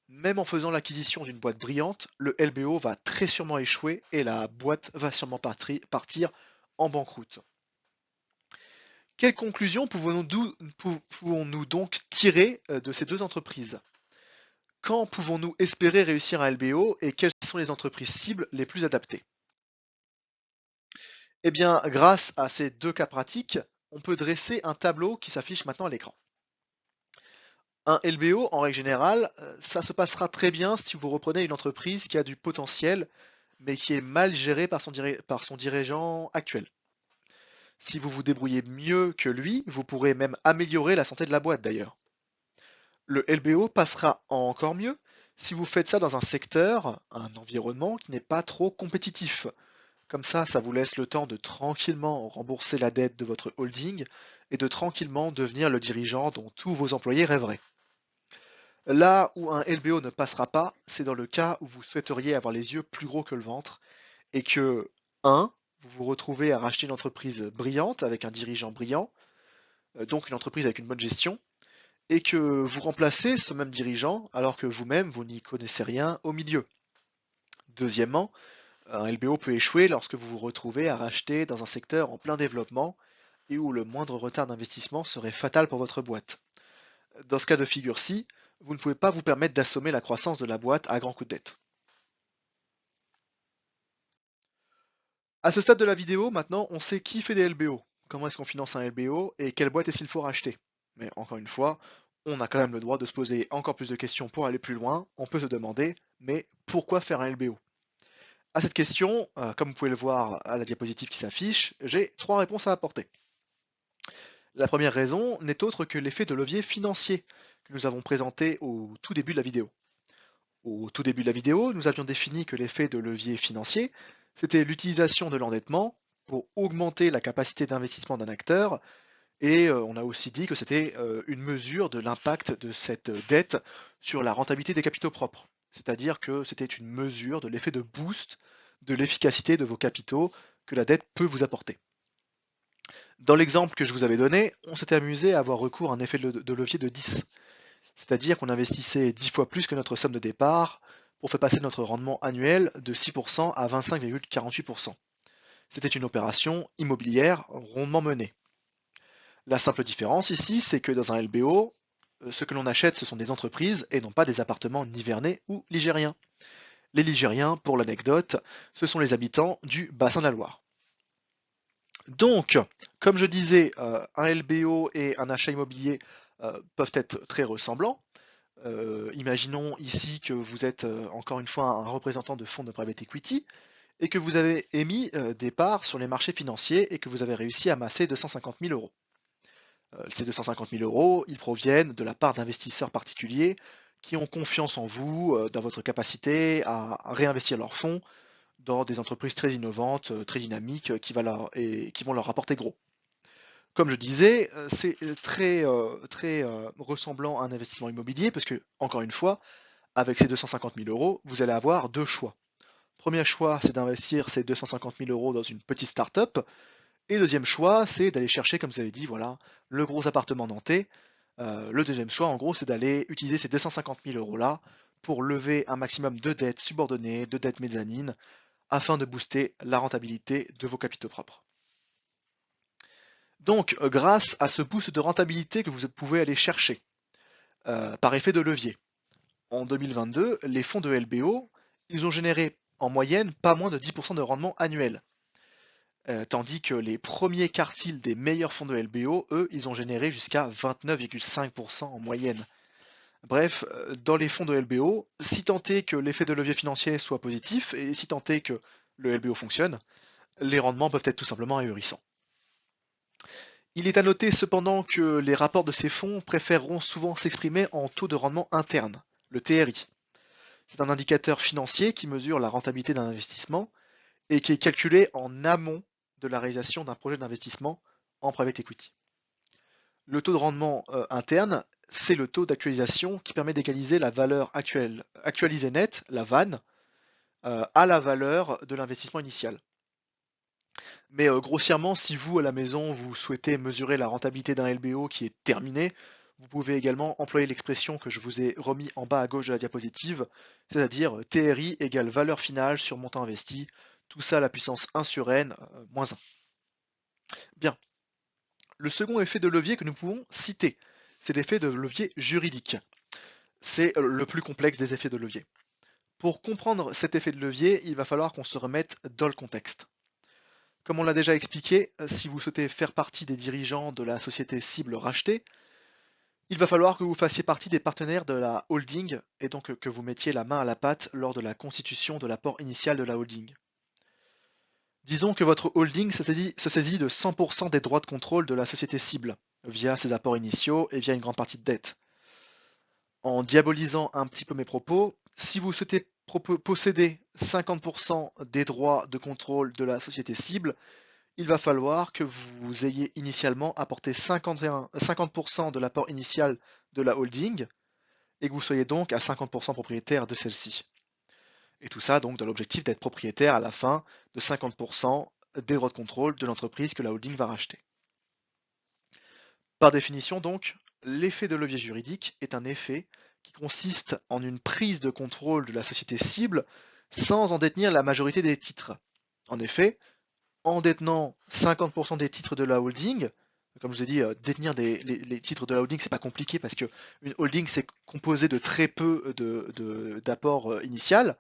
même en faisant l'acquisition d'une boîte brillante, le LBO va très sûrement échouer et la boîte va sûrement partir en banqueroute. Quelles conclusions pouvons-nous donc tirer de ces deux entreprises? Quand pouvons-nous espérer réussir un LBO et quelles sont les entreprises cibles les plus adaptées? Eh bien, grâce à ces deux cas pratiques, on peut dresser un tableau qui s'affiche maintenant à l'écran. Un LBO, en règle générale, ça se passera très bien si vous reprenez une entreprise qui a du potentiel, mais qui est mal gérée par son dirigeant actuel. Si vous vous débrouillez mieux que lui, vous pourrez même améliorer la santé de la boîte d'ailleurs. Le LBO passera encore mieux si vous faites ça dans un secteur, un environnement qui n'est pas trop compétitif. Comme ça vous laisse le temps de tranquillement rembourser la dette de votre holding et de tranquillement devenir le dirigeant dont tous vos employés rêveraient. Là où un LBO ne passera pas, c'est dans le cas où vous souhaiteriez avoir les yeux plus gros que le ventre et que, 1, vous vous retrouvez à racheter une entreprise brillante avec un dirigeant brillant, donc une entreprise avec une bonne gestion, et que vous remplacez ce même dirigeant alors que vous-même vous n'y connaissez rien au milieu. Deuxièmement, un LBO peut échouer lorsque vous vous retrouvez à racheter dans un secteur en plein développement et où le moindre retard d'investissement serait fatal pour votre boîte. Dans ce cas de figure-ci, vous ne pouvez pas vous permettre d'assommer la croissance de la boîte à grands coups de dette. À ce stade de la vidéo, maintenant, on sait qui fait des LBO, comment est-ce qu'on finance un LBO et quelle boîte est-ce qu'il faut racheter. Mais encore une fois, on a quand même le droit de se poser encore plus de questions pour aller plus loin. On peut se demander, mais pourquoi faire un LBO? À cette question, comme vous pouvez le voir à la diapositive qui s'affiche, j'ai 3 réponses à apporter. La première raison n'est autre que l'effet de levier financier que nous avons présenté au tout début de la vidéo. Au tout début de la vidéo, nous avions défini que l'effet de levier financier, c'était l'utilisation de l'endettement pour augmenter la capacité d'investissement d'un acteur, et on a aussi dit que c'était une mesure de l'impact de cette dette sur la rentabilité des capitaux propres. C'est-à-dire que c'était une mesure de l'effet de boost de l'efficacité de vos capitaux que la dette peut vous apporter. Dans l'exemple que je vous avais donné, on s'était amusé à avoir recours à un effet de levier de 10. C'est-à-dire qu'on investissait 10 fois plus que notre somme de départ pour faire passer notre rendement annuel de 6% à 25,48%. C'était une opération immobilière rondement menée. La simple différence ici, c'est que dans un LBO, ce que l'on achète, ce sont des entreprises et non pas des appartements nivernais ou ligériens. Les Ligériens, pour l'anecdote, ce sont les habitants du bassin de la Loire. Donc, comme je disais, un LBO et un achat immobilier peuvent être très ressemblants. Imaginons ici que vous êtes encore une fois un représentant de fonds de private equity et que vous avez émis des parts sur les marchés financiers et que vous avez réussi à amasser 250 000 euros. Ces 250 000 euros, ils proviennent de la part d'investisseurs particuliers qui ont confiance en vous, dans votre capacité à réinvestir leurs fonds dans des entreprises très innovantes, très dynamiques, qui vont leur rapporter gros. Comme je disais, c'est très ressemblant à un investissement immobilier parce que, encore une fois, avec ces 250 000 euros, vous allez avoir deux choix. Premier choix, c'est d'investir ces 250 000 euros dans une petite start-up. Et deuxième choix, c'est d'aller chercher, comme vous avez dit, voilà, le gros appartement nantais. Le deuxième choix, en gros, c'est d'aller utiliser ces 250 000 euros-là pour lever un maximum de dettes subordonnées, de dettes mezzanines, afin de booster la rentabilité de vos capitaux propres. Donc, grâce à ce boost de rentabilité que vous pouvez aller chercher, par effet de levier, en 2022, les fonds de LBO, ils ont généré en moyenne pas moins de 10% de rendement annuel. Tandis que les premiers quartiles des meilleurs fonds de LBO, eux, ils ont généré jusqu'à 29,5% en moyenne. Bref, dans les fonds de LBO, si tant est que l'effet de levier financier soit positif et si tant est que le LBO fonctionne, les rendements peuvent être tout simplement ahurissants. Il est à noter cependant que les rapports de ces fonds préféreront souvent s'exprimer en taux de rendement interne, le TRI. C'est un indicateur financier qui mesure la rentabilité d'un investissement et qui est calculé en amont de la réalisation d'un projet d'investissement en private equity. Le taux de rendement interne, c'est le taux d'actualisation qui permet d'égaliser la valeur actualisée nette, la VAN, à la valeur de l'investissement initial. Mais grossièrement, si vous, à la maison, vous souhaitez mesurer la rentabilité d'un LBO qui est terminé, vous pouvez également employer l'expression que je vous ai remis en bas à gauche de la diapositive, c'est-à-dire TRI égale valeur finale sur montant investi, tout ça à la puissance 1 sur n, moins 1. Bien. Le second effet de levier que nous pouvons citer, c'est l'effet de levier juridique. C'est le plus complexe des effets de levier. Pour comprendre cet effet de levier, il va falloir qu'on se remette dans le contexte. Comme on l'a déjà expliqué, si vous souhaitez faire partie des dirigeants de la société cible rachetée, il va falloir que vous fassiez partie des partenaires de la holding et donc que vous mettiez la main à la pâte lors de la constitution de l'apport initial de la holding. Disons que votre holding se saisit de 100% des droits de contrôle de la société cible, via ses apports initiaux et via une grande partie de dette. En diabolisant un petit peu mes propos, si vous souhaitez posséder 50% des droits de contrôle de la société cible, il va falloir que vous ayez initialement apporté 50% de l'apport initial de la holding et que vous soyez donc à 50% propriétaire de celle-ci. Et tout ça donc dans l'objectif d'être propriétaire à la fin de 50% des droits de contrôle de l'entreprise que la holding va racheter. Par définition donc, l'effet de levier juridique est un effet qui consiste en une prise de contrôle de la société cible sans en détenir la majorité des titres. En effet, en détenant 50% des titres de la holding, comme je vous ai dit, détenir les titres de la holding, c'est pas compliqué parce que une holding c'est composé de très peu d'apports initial.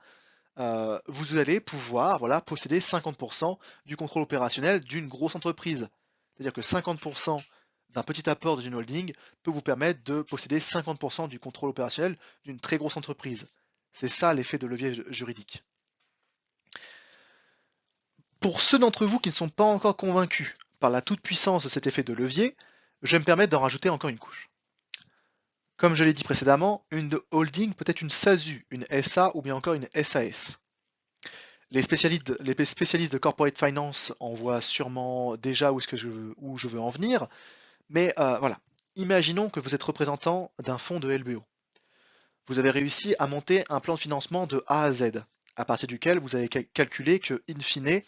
Vous allez pouvoir posséder 50% du contrôle opérationnel d'une grosse entreprise. C'est-à-dire que 50% d'un petit apport dans une holding peut vous permettre de posséder 50% du contrôle opérationnel d'une très grosse entreprise. C'est ça l'effet de levier juridique. Pour ceux d'entre vous qui ne sont pas encore convaincus par la toute-puissance de cet effet de levier, je vais me permettre d'en rajouter encore une couche. Comme je l'ai dit précédemment, une holding peut être une SASU, une SA ou bien encore une SAS. Les spécialistes de corporate finance en voient sûrement déjà où je veux en venir, mais voilà. Imaginons que vous êtes représentant d'un fonds de LBO. Vous avez réussi à monter un plan de financement de A à Z, à partir duquel vous avez calculé que, in fine,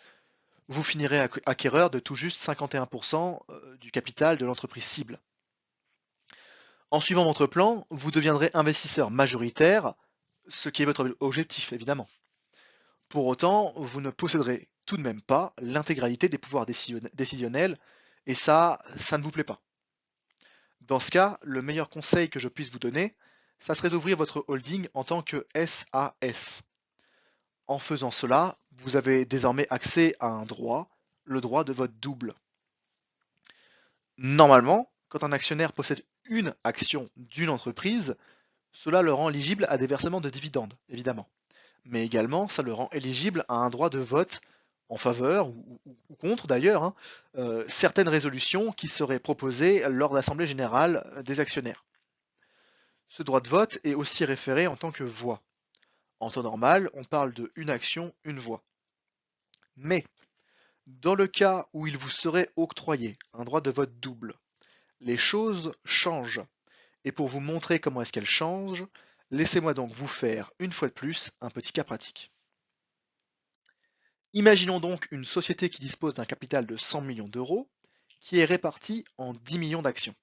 vous finirez acquéreur de tout juste 51% du capital de l'entreprise cible. En suivant votre plan, vous deviendrez investisseur majoritaire, ce qui est votre objectif évidemment. Pour autant, vous ne posséderez tout de même pas l'intégralité des pouvoirs décisionnels, et ça ne vous plaît pas. Dans ce cas, le meilleur conseil que je puisse vous donner, ça serait d'ouvrir votre holding en tant que SAS. En faisant cela, vous avez désormais accès à un droit, le droit de vote double. Normalement, quand un actionnaire possède une action d'une entreprise, cela le rend éligible à des versements de dividendes, évidemment. Mais également, ça le rend éligible à un droit de vote en faveur ou contre d'ailleurs, certaines résolutions qui seraient proposées lors de l'Assemblée générale des actionnaires. Ce droit de vote est aussi référé en tant que voix. En temps normal, on parle de une action, une voix. Mais, dans le cas où il vous serait octroyé un droit de vote double, les choses changent. Et pour vous montrer comment est-ce qu'elles changent, laissez-moi donc vous faire, une fois de plus, un petit cas pratique. Imaginons donc une société qui dispose d'un capital de 100 millions d'euros, qui est réparti en 10 millions d'actions.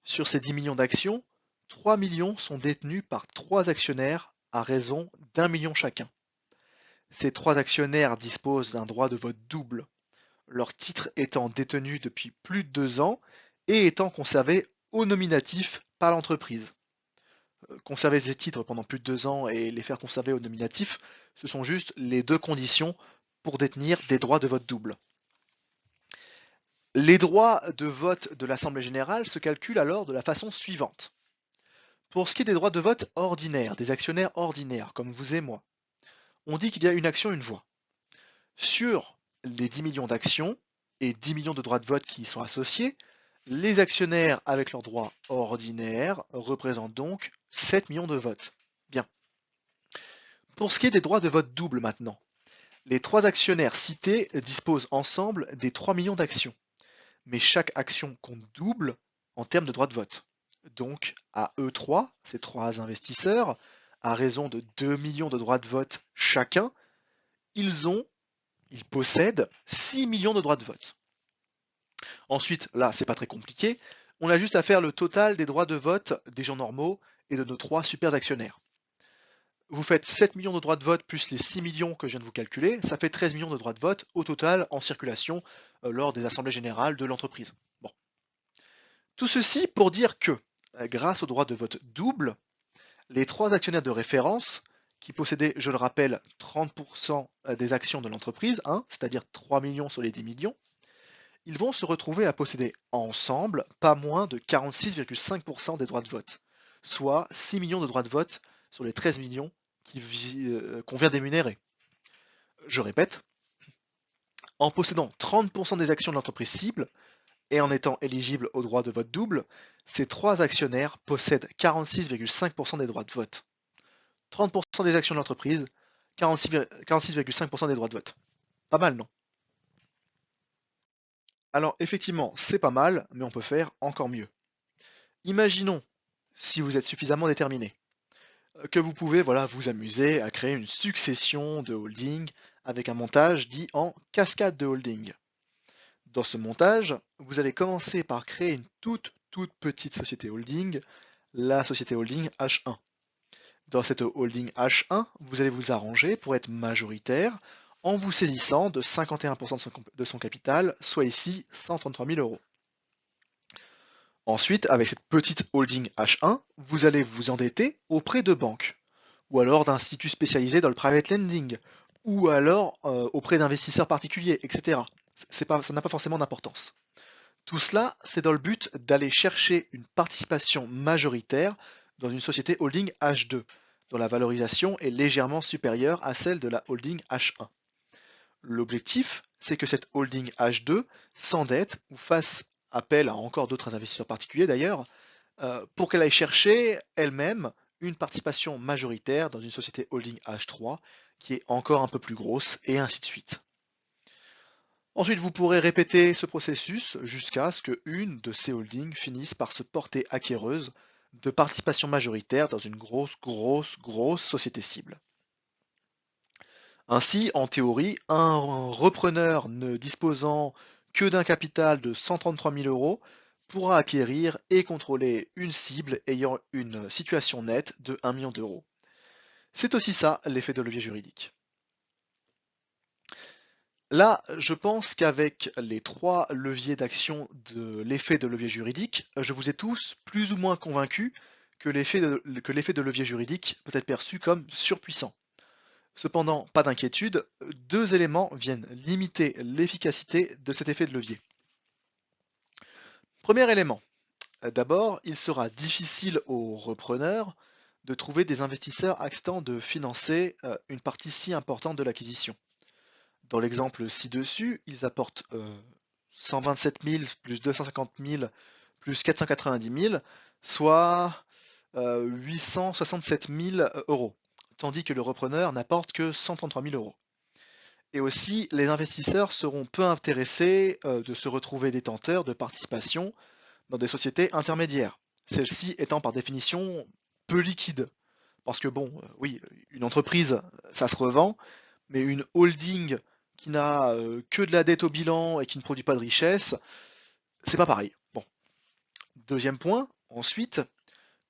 Sur ces 10 millions d'actions, 3 millions sont détenus par 3 actionnaires à raison d'1 million chacun. Ces 3 actionnaires disposent d'un droit de vote double, leurs titres étant détenus depuis plus de 2 ans et étant conservés au nominatif par l'entreprise. Conserver ces titres pendant plus de 2 ans et les faire conserver au nominatif, ce sont juste les deux conditions pour détenir des droits de vote double. Les droits de vote de l'Assemblée générale se calculent alors de la façon suivante. Pour ce qui est des droits de vote ordinaires, des actionnaires ordinaires, comme vous et moi, on dit qu'il y a une action, une voix. Sur les 10 millions d'actions et 10 millions de droits de vote qui y sont associés, les actionnaires avec leurs droits ordinaires représentent donc 7 millions de votes. Bien. Pour ce qui est des droits de vote double maintenant, les 3 actionnaires cités disposent ensemble des 3 millions d'actions. Mais chaque action compte double en termes de droits de vote. Donc à eux 3, ces 3 investisseurs, à raison de 2 millions de droits de vote chacun, ils possèdent 6 millions de droits de vote. Ensuite, là, c'est pas très compliqué, on a juste à faire le total des droits de vote des gens normaux et de nos 3 super actionnaires. Vous faites 7 millions de droits de vote plus les 6 millions que je viens de vous calculer, ça fait 13 millions de droits de vote au total en circulation lors des assemblées générales de l'entreprise. Bon. Tout ceci pour dire que, grâce au droit de vote double, les 3 actionnaires de référence, qui possédaient, je le rappelle, 30% des actions de l'entreprise, c'est-à-dire 3 millions sur les 10 millions, ils vont se retrouver à posséder ensemble pas moins de 46,5% des droits de vote, soit 6 millions de droits de vote sur les 13 millions qu'on vient d'énumérer. Je répète, en possédant 30% des actions de l'entreprise cible et en étant éligible au droit de vote double, ces trois actionnaires possèdent 46,5% des droits de vote. 30% des actions de l'entreprise, 46,5% des droits de vote. Pas mal, non? Alors effectivement, c'est pas mal, mais on peut faire encore mieux. Imaginons, si vous êtes suffisamment déterminé, que vous pouvez vous amuser à créer une succession de holdings avec un montage dit en cascade de holding. Dans ce montage, vous allez commencer par créer une toute petite société holding, la société holding H1. Dans cette holding H1, vous allez vous arranger pour être majoritaire en vous saisissant de 51% de son capital, soit ici 133 000 euros. Ensuite, avec cette petite holding H1, vous allez vous endetter auprès de banques, ou alors d'instituts spécialisés dans le private lending, ou alors auprès d'investisseurs particuliers, etc. Ça n'a pas forcément d'importance. Tout cela, c'est dans le but d'aller chercher une participation majoritaire dans une société holding H2, dont la valorisation est légèrement supérieure à celle de la holding H1. L'objectif, c'est que cette holding H2 s'endette ou fasse appel à encore d'autres investisseurs particuliers d'ailleurs, pour qu'elle aille chercher elle-même une participation majoritaire dans une société holding H3 qui est encore un peu plus grosse, et ainsi de suite. Ensuite, vous pourrez répéter ce processus jusqu'à ce qu'une de ces holdings finisse par se porter acquéreuse de participation majoritaire dans une grosse société cible. Ainsi, en théorie, un repreneur ne disposant que d'un capital de 133 000 euros pourra acquérir et contrôler une cible ayant une situation nette de 1 million d'euros. C'est aussi ça l'effet de levier juridique. Là, je pense qu'avec les trois leviers d'action de l'effet de levier juridique, je vous ai tous plus ou moins convaincus que l'effet de levier juridique peut être perçu comme surpuissant. Cependant, pas d'inquiétude, deux éléments viennent limiter l'efficacité de cet effet de levier. Premier élément, d'abord, il sera difficile aux repreneurs de trouver des investisseurs acceptant de financer une partie si importante de l'acquisition. Dans l'exemple ci-dessus, ils apportent 127 000 plus 250 000 plus 490 000, soit 867 000 euros, tandis que le repreneur n'apporte que 133 000 euros. Et aussi, les investisseurs seront peu intéressés de se retrouver détenteurs de participation dans des sociétés intermédiaires, celles-ci étant par définition peu liquides. Parce que bon, oui, une entreprise, ça se revend, mais une holding qui n'a que de la dette au bilan et qui ne produit pas de richesse, c'est pas pareil. Bon. Deuxième point, ensuite,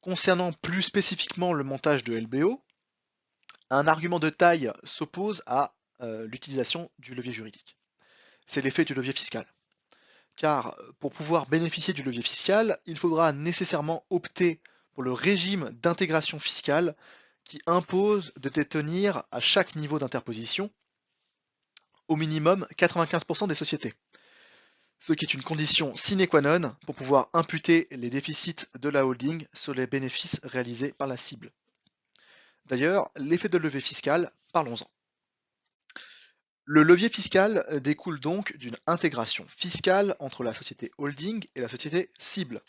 concernant plus spécifiquement le montage de LBO, un argument de taille s'oppose à l'utilisation du levier juridique. C'est l'effet du levier fiscal. Car pour pouvoir bénéficier du levier fiscal, il faudra nécessairement opter pour le régime d'intégration fiscale qui impose de détenir à chaque niveau d'interposition au minimum 95% des sociétés, ce qui est une condition sine qua non pour pouvoir imputer les déficits de la holding sur les bénéfices réalisés par la cible. D'ailleurs, l'effet de levier fiscal, parlons-en. Le levier fiscal découle donc d'une intégration fiscale entre la société holding et la société cible.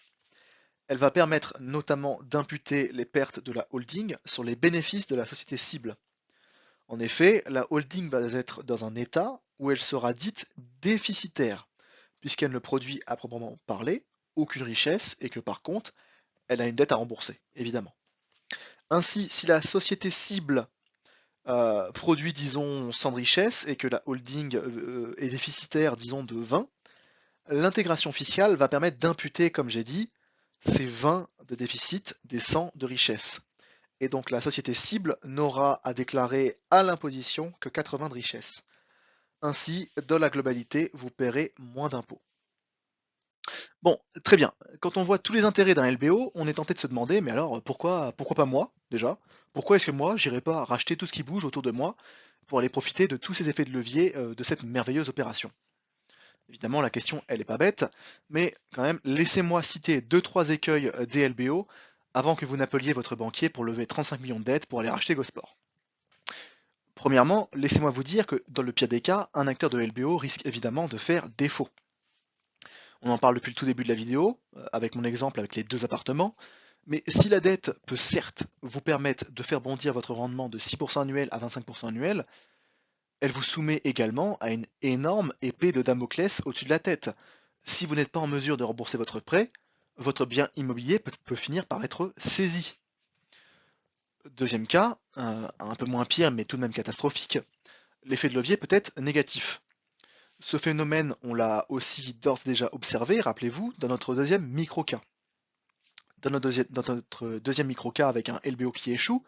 Elle va permettre notamment d'imputer les pertes de la holding sur les bénéfices de la société cible. En effet, la holding va être dans un état où elle sera dite déficitaire, puisqu'elle ne produit à proprement parler aucune richesse et que par contre, elle a une dette à rembourser, évidemment. Ainsi, si la société cible produit, disons, 100 de richesse et que la holding est déficitaire, disons, de 20, l'intégration fiscale va permettre d'imputer, comme j'ai dit, ces 20 de déficit des 100 de richesse. Et donc la société cible n'aura à déclarer à l'imposition que 80 de richesse. Ainsi, dans la globalité, vous paierez moins d'impôts. Bon, très bien. Quand on voit tous les intérêts d'un LBO, on est tenté de se demander, mais alors pourquoi pas moi, déjà? Pourquoi est-ce que moi, j'irai pas racheter tout ce qui bouge autour de moi pour aller profiter de tous ces effets de levier de cette merveilleuse opération? Évidemment, la question, elle n'est pas bête, mais quand même, laissez-moi citer deux trois écueils des LBO avant que vous n'appeliez votre banquier pour lever 35 millions de dettes pour aller racheter Gosport. Premièrement, laissez-moi vous dire que dans le pire des cas, un acteur de LBO risque évidemment de faire défaut. On en parle depuis le tout début de la vidéo, avec mon exemple avec les deux appartements, mais si la dette peut certes vous permettre de faire bondir votre rendement de 6% annuel à 25% annuel, elle vous soumet également à une énorme épée de Damoclès au-dessus de la tête. Si vous n'êtes pas en mesure de rembourser votre prêt, votre bien immobilier peut finir par être saisi. Deuxième cas, un peu moins pire mais tout de même catastrophique, l'effet de levier peut être négatif. Ce phénomène, on l'a aussi d'ores et déjà observé, rappelez-vous, dans notre deuxième micro-cas. Dans notre deuxième micro-cas avec un LBO qui échoue,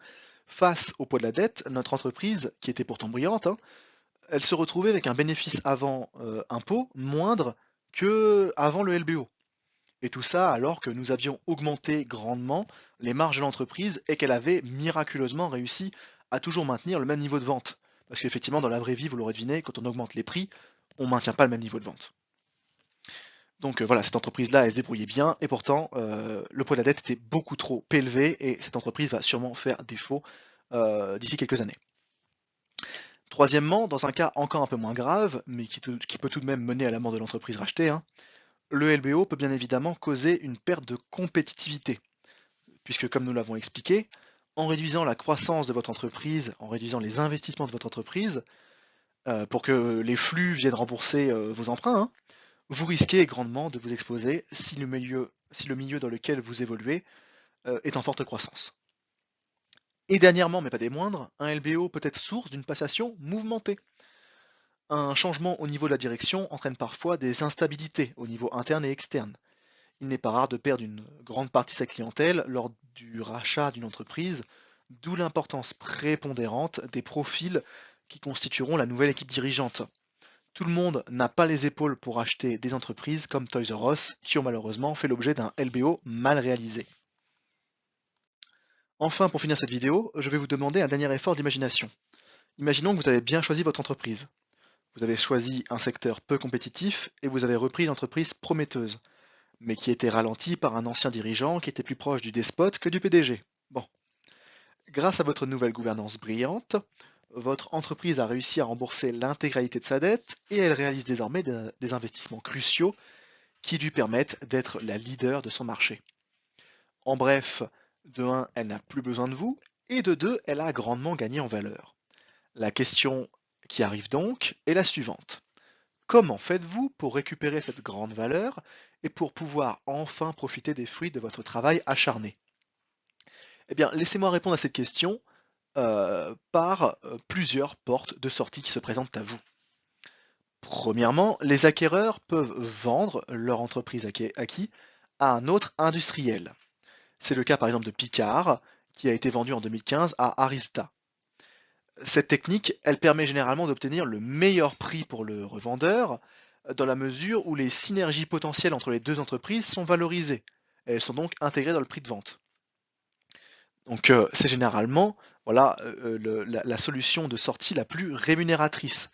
face au poids de la dette, notre entreprise, qui était pourtant brillante, hein, elle se retrouvait avec un bénéfice avant impôt moindre que avant le LBO. Et tout ça alors que nous avions augmenté grandement les marges de l'entreprise et qu'elle avait miraculeusement réussi à toujours maintenir le même niveau de vente. Parce qu'effectivement, dans la vraie vie, vous l'aurez deviné, quand on augmente les prix, on ne maintient pas le même niveau de vente. Donc voilà, cette entreprise-là, elle se débrouillait bien, et pourtant, le poids de la dette était beaucoup trop élevé, et cette entreprise va sûrement faire défaut d'ici quelques années. Troisièmement, dans un cas encore un peu moins grave, mais qui peut tout de même mener à la mort de l'entreprise rachetée, hein, le LBO peut bien évidemment causer une perte de compétitivité, puisque comme nous l'avons expliqué, en réduisant la croissance de votre entreprise, en réduisant les investissements de votre entreprise, pour que les flux viennent rembourser vos emprunts, hein, vous risquez grandement de vous exposer si le milieu dans lequel vous évoluez est en forte croissance. Et dernièrement, mais pas des moindres, un LBO peut être source d'une passation mouvementée. Un changement au niveau de la direction entraîne parfois des instabilités au niveau interne et externe. Il n'est pas rare de perdre une grande partie de sa clientèle lors du rachat d'une entreprise, d'où l'importance prépondérante des profils qui constitueront la nouvelle équipe dirigeante. Tout le monde n'a pas les épaules pour acheter des entreprises comme Toys R Us qui ont malheureusement fait l'objet d'un LBO mal réalisé. Enfin, pour finir cette vidéo, je vais vous demander un dernier effort d'imagination. Imaginons que vous avez bien choisi votre entreprise. Vous avez choisi un secteur peu compétitif et vous avez repris une entreprise prometteuse, mais qui était ralentie par un ancien dirigeant qui était plus proche du despote que du PDG. Bon, grâce à votre nouvelle gouvernance brillante, votre entreprise a réussi à rembourser l'intégralité de sa dette et elle réalise désormais des investissements cruciaux qui lui permettent d'être la leader de son marché. En bref, de 1, elle n'a plus besoin de vous, et de 2, elle a grandement gagné en valeur. La question qui arrive donc est la suivante. Comment faites-vous pour récupérer cette grande valeur et pour pouvoir enfin profiter des fruits de votre travail acharné? Eh bien, laissez-moi répondre à cette question par plusieurs portes de sortie qui se présentent à vous. Premièrement, les acquéreurs peuvent vendre leur entreprise acquis à un autre industriel. C'est le cas par exemple de Picard, qui a été vendu en 2015 à Arista. Cette technique, elle permet généralement d'obtenir le meilleur prix pour le revendeur, dans la mesure où les synergies potentielles entre les deux entreprises sont valorisées. Elles sont donc intégrées dans le prix de vente. Donc c'est généralement voilà, la solution de sortie la plus rémunératrice.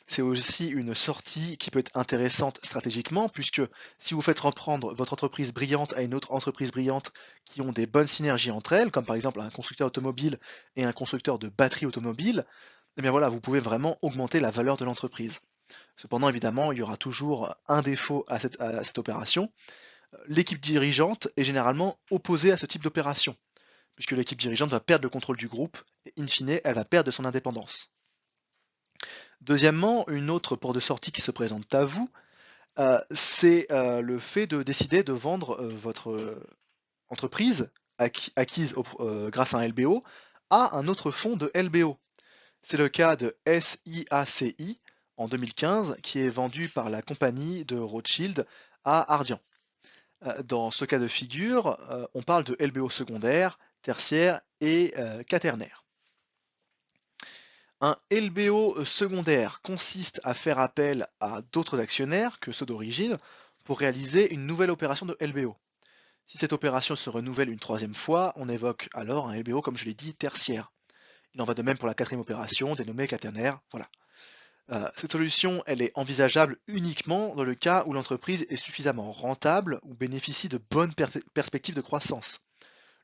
C'est aussi une sortie qui peut être intéressante stratégiquement, puisque si vous faites reprendre votre entreprise brillante à une autre entreprise brillante qui ont des bonnes synergies entre elles, comme par exemple un constructeur automobile et un constructeur de batteries automobiles, eh bien voilà, vous pouvez vraiment augmenter la valeur de l'entreprise. Cependant, évidemment, il y aura toujours un défaut à cette opération. L'équipe dirigeante est généralement opposée à ce type d'opération, puisque l'équipe dirigeante va perdre le contrôle du groupe et in fine, elle va perdre de son indépendance. Deuxièmement, une autre porte de sortie qui se présente à vous, c'est le fait de décider de vendre votre entreprise acquise grâce à un LBO à un autre fonds de LBO. C'est le cas de SIACI en 2015 qui est vendu par la compagnie de Rothschild à Ardian. Dans ce cas de figure, on parle de LBO secondaire, tertiaire et quaternaire. Un LBO secondaire consiste à faire appel à d'autres actionnaires que ceux d'origine pour réaliser une nouvelle opération de LBO. Si cette opération se renouvelle une troisième fois, on évoque alors un LBO, comme je l'ai dit, tertiaire. Il en va de même pour la quatrième opération, dénommée quaternaire. Voilà. Cette solution, elle est envisageable uniquement dans le cas où l'entreprise est suffisamment rentable ou bénéficie de bonnes perspectives de croissance.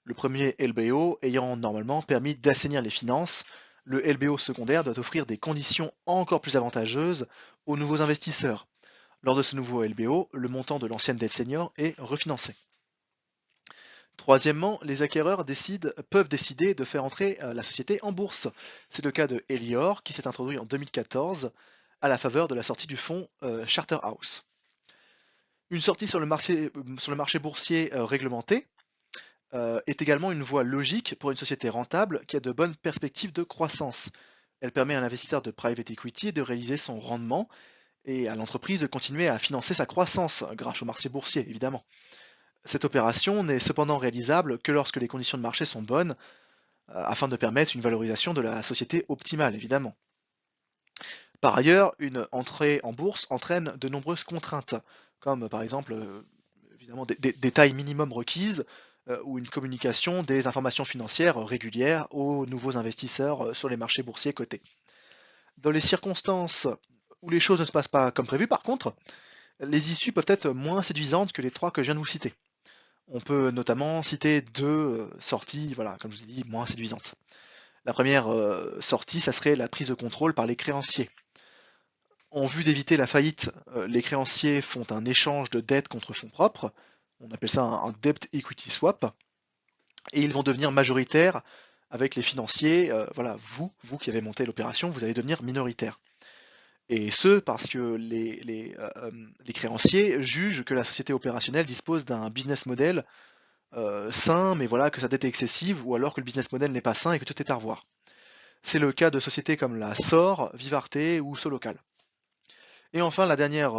Le premier LBO ayant normalement permis d'assainir les finances, le LBO secondaire doit offrir des conditions encore plus avantageuses aux nouveaux investisseurs. Lors de ce nouveau LBO, le montant de l'ancienne dette senior est refinancé. Troisièmement, les acquéreurs peuvent décider de faire entrer la société en bourse. C'est le cas de Elior qui s'est introduit en 2014 à la faveur de la sortie du fonds Charterhouse. Une sortie sur le marché boursier réglementé est également une voie logique pour une société rentable qui a de bonnes perspectives de croissance. Elle permet à un investisseur de private equity de réaliser son rendement et à l'entreprise de continuer à financer sa croissance grâce au marché boursier, évidemment. Cette opération n'est cependant réalisable que lorsque les conditions de marché sont bonnes, afin de permettre une valorisation de la société optimale, évidemment. Par ailleurs, une entrée en bourse entraîne de nombreuses contraintes, comme par exemple évidemment des tailles minimum requises ou une communication des informations financières régulières aux nouveaux investisseurs sur les marchés boursiers cotés. Dans les circonstances où les choses ne se passent pas comme prévu, par contre, les issues peuvent être moins séduisantes que les trois que je viens de vous citer. On peut notamment citer deux sorties, voilà, comme je vous ai dit, moins séduisantes. La première sortie, ça serait la prise de contrôle par les créanciers. En vue d'éviter la faillite, les créanciers font un échange de dettes contre fonds propres, on appelle ça un debt equity swap, et ils vont devenir majoritaires avec les financiers, voilà, vous qui avez monté l'opération, vous allez devenir minoritaire. Et ce, parce que les créanciers jugent que la société opérationnelle dispose d'un business model sain, mais voilà, que sa dette est excessive, ou alors que le business model n'est pas sain et que tout est à revoir. C'est le cas de sociétés comme la SOR, Vivarte ou Solocal. Et enfin, la dernière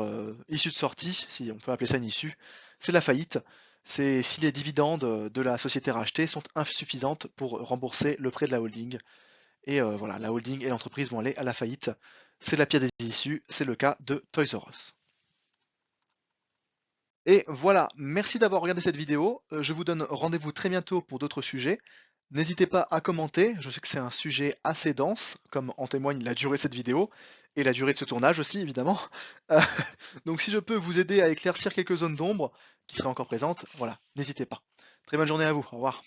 issue de sortie, si on peut appeler ça une issue, c'est la faillite. C'est si les dividendes de la société rachetée sont insuffisantes pour rembourser le prêt de la holding. Et voilà, la holding et l'entreprise vont aller à la faillite. C'est la pire des issues, c'est le cas de Toys R Us. Et voilà, merci d'avoir regardé cette vidéo. Je vous donne rendez-vous très bientôt pour d'autres sujets. N'hésitez pas à commenter, je sais que c'est un sujet assez dense, comme en témoigne la durée de cette vidéo, et la durée de ce tournage aussi, évidemment. Euh, donc si je peux vous aider à éclaircir quelques zones d'ombre qui seraient encore présentes, voilà, n'hésitez pas. Très bonne journée à vous, au revoir.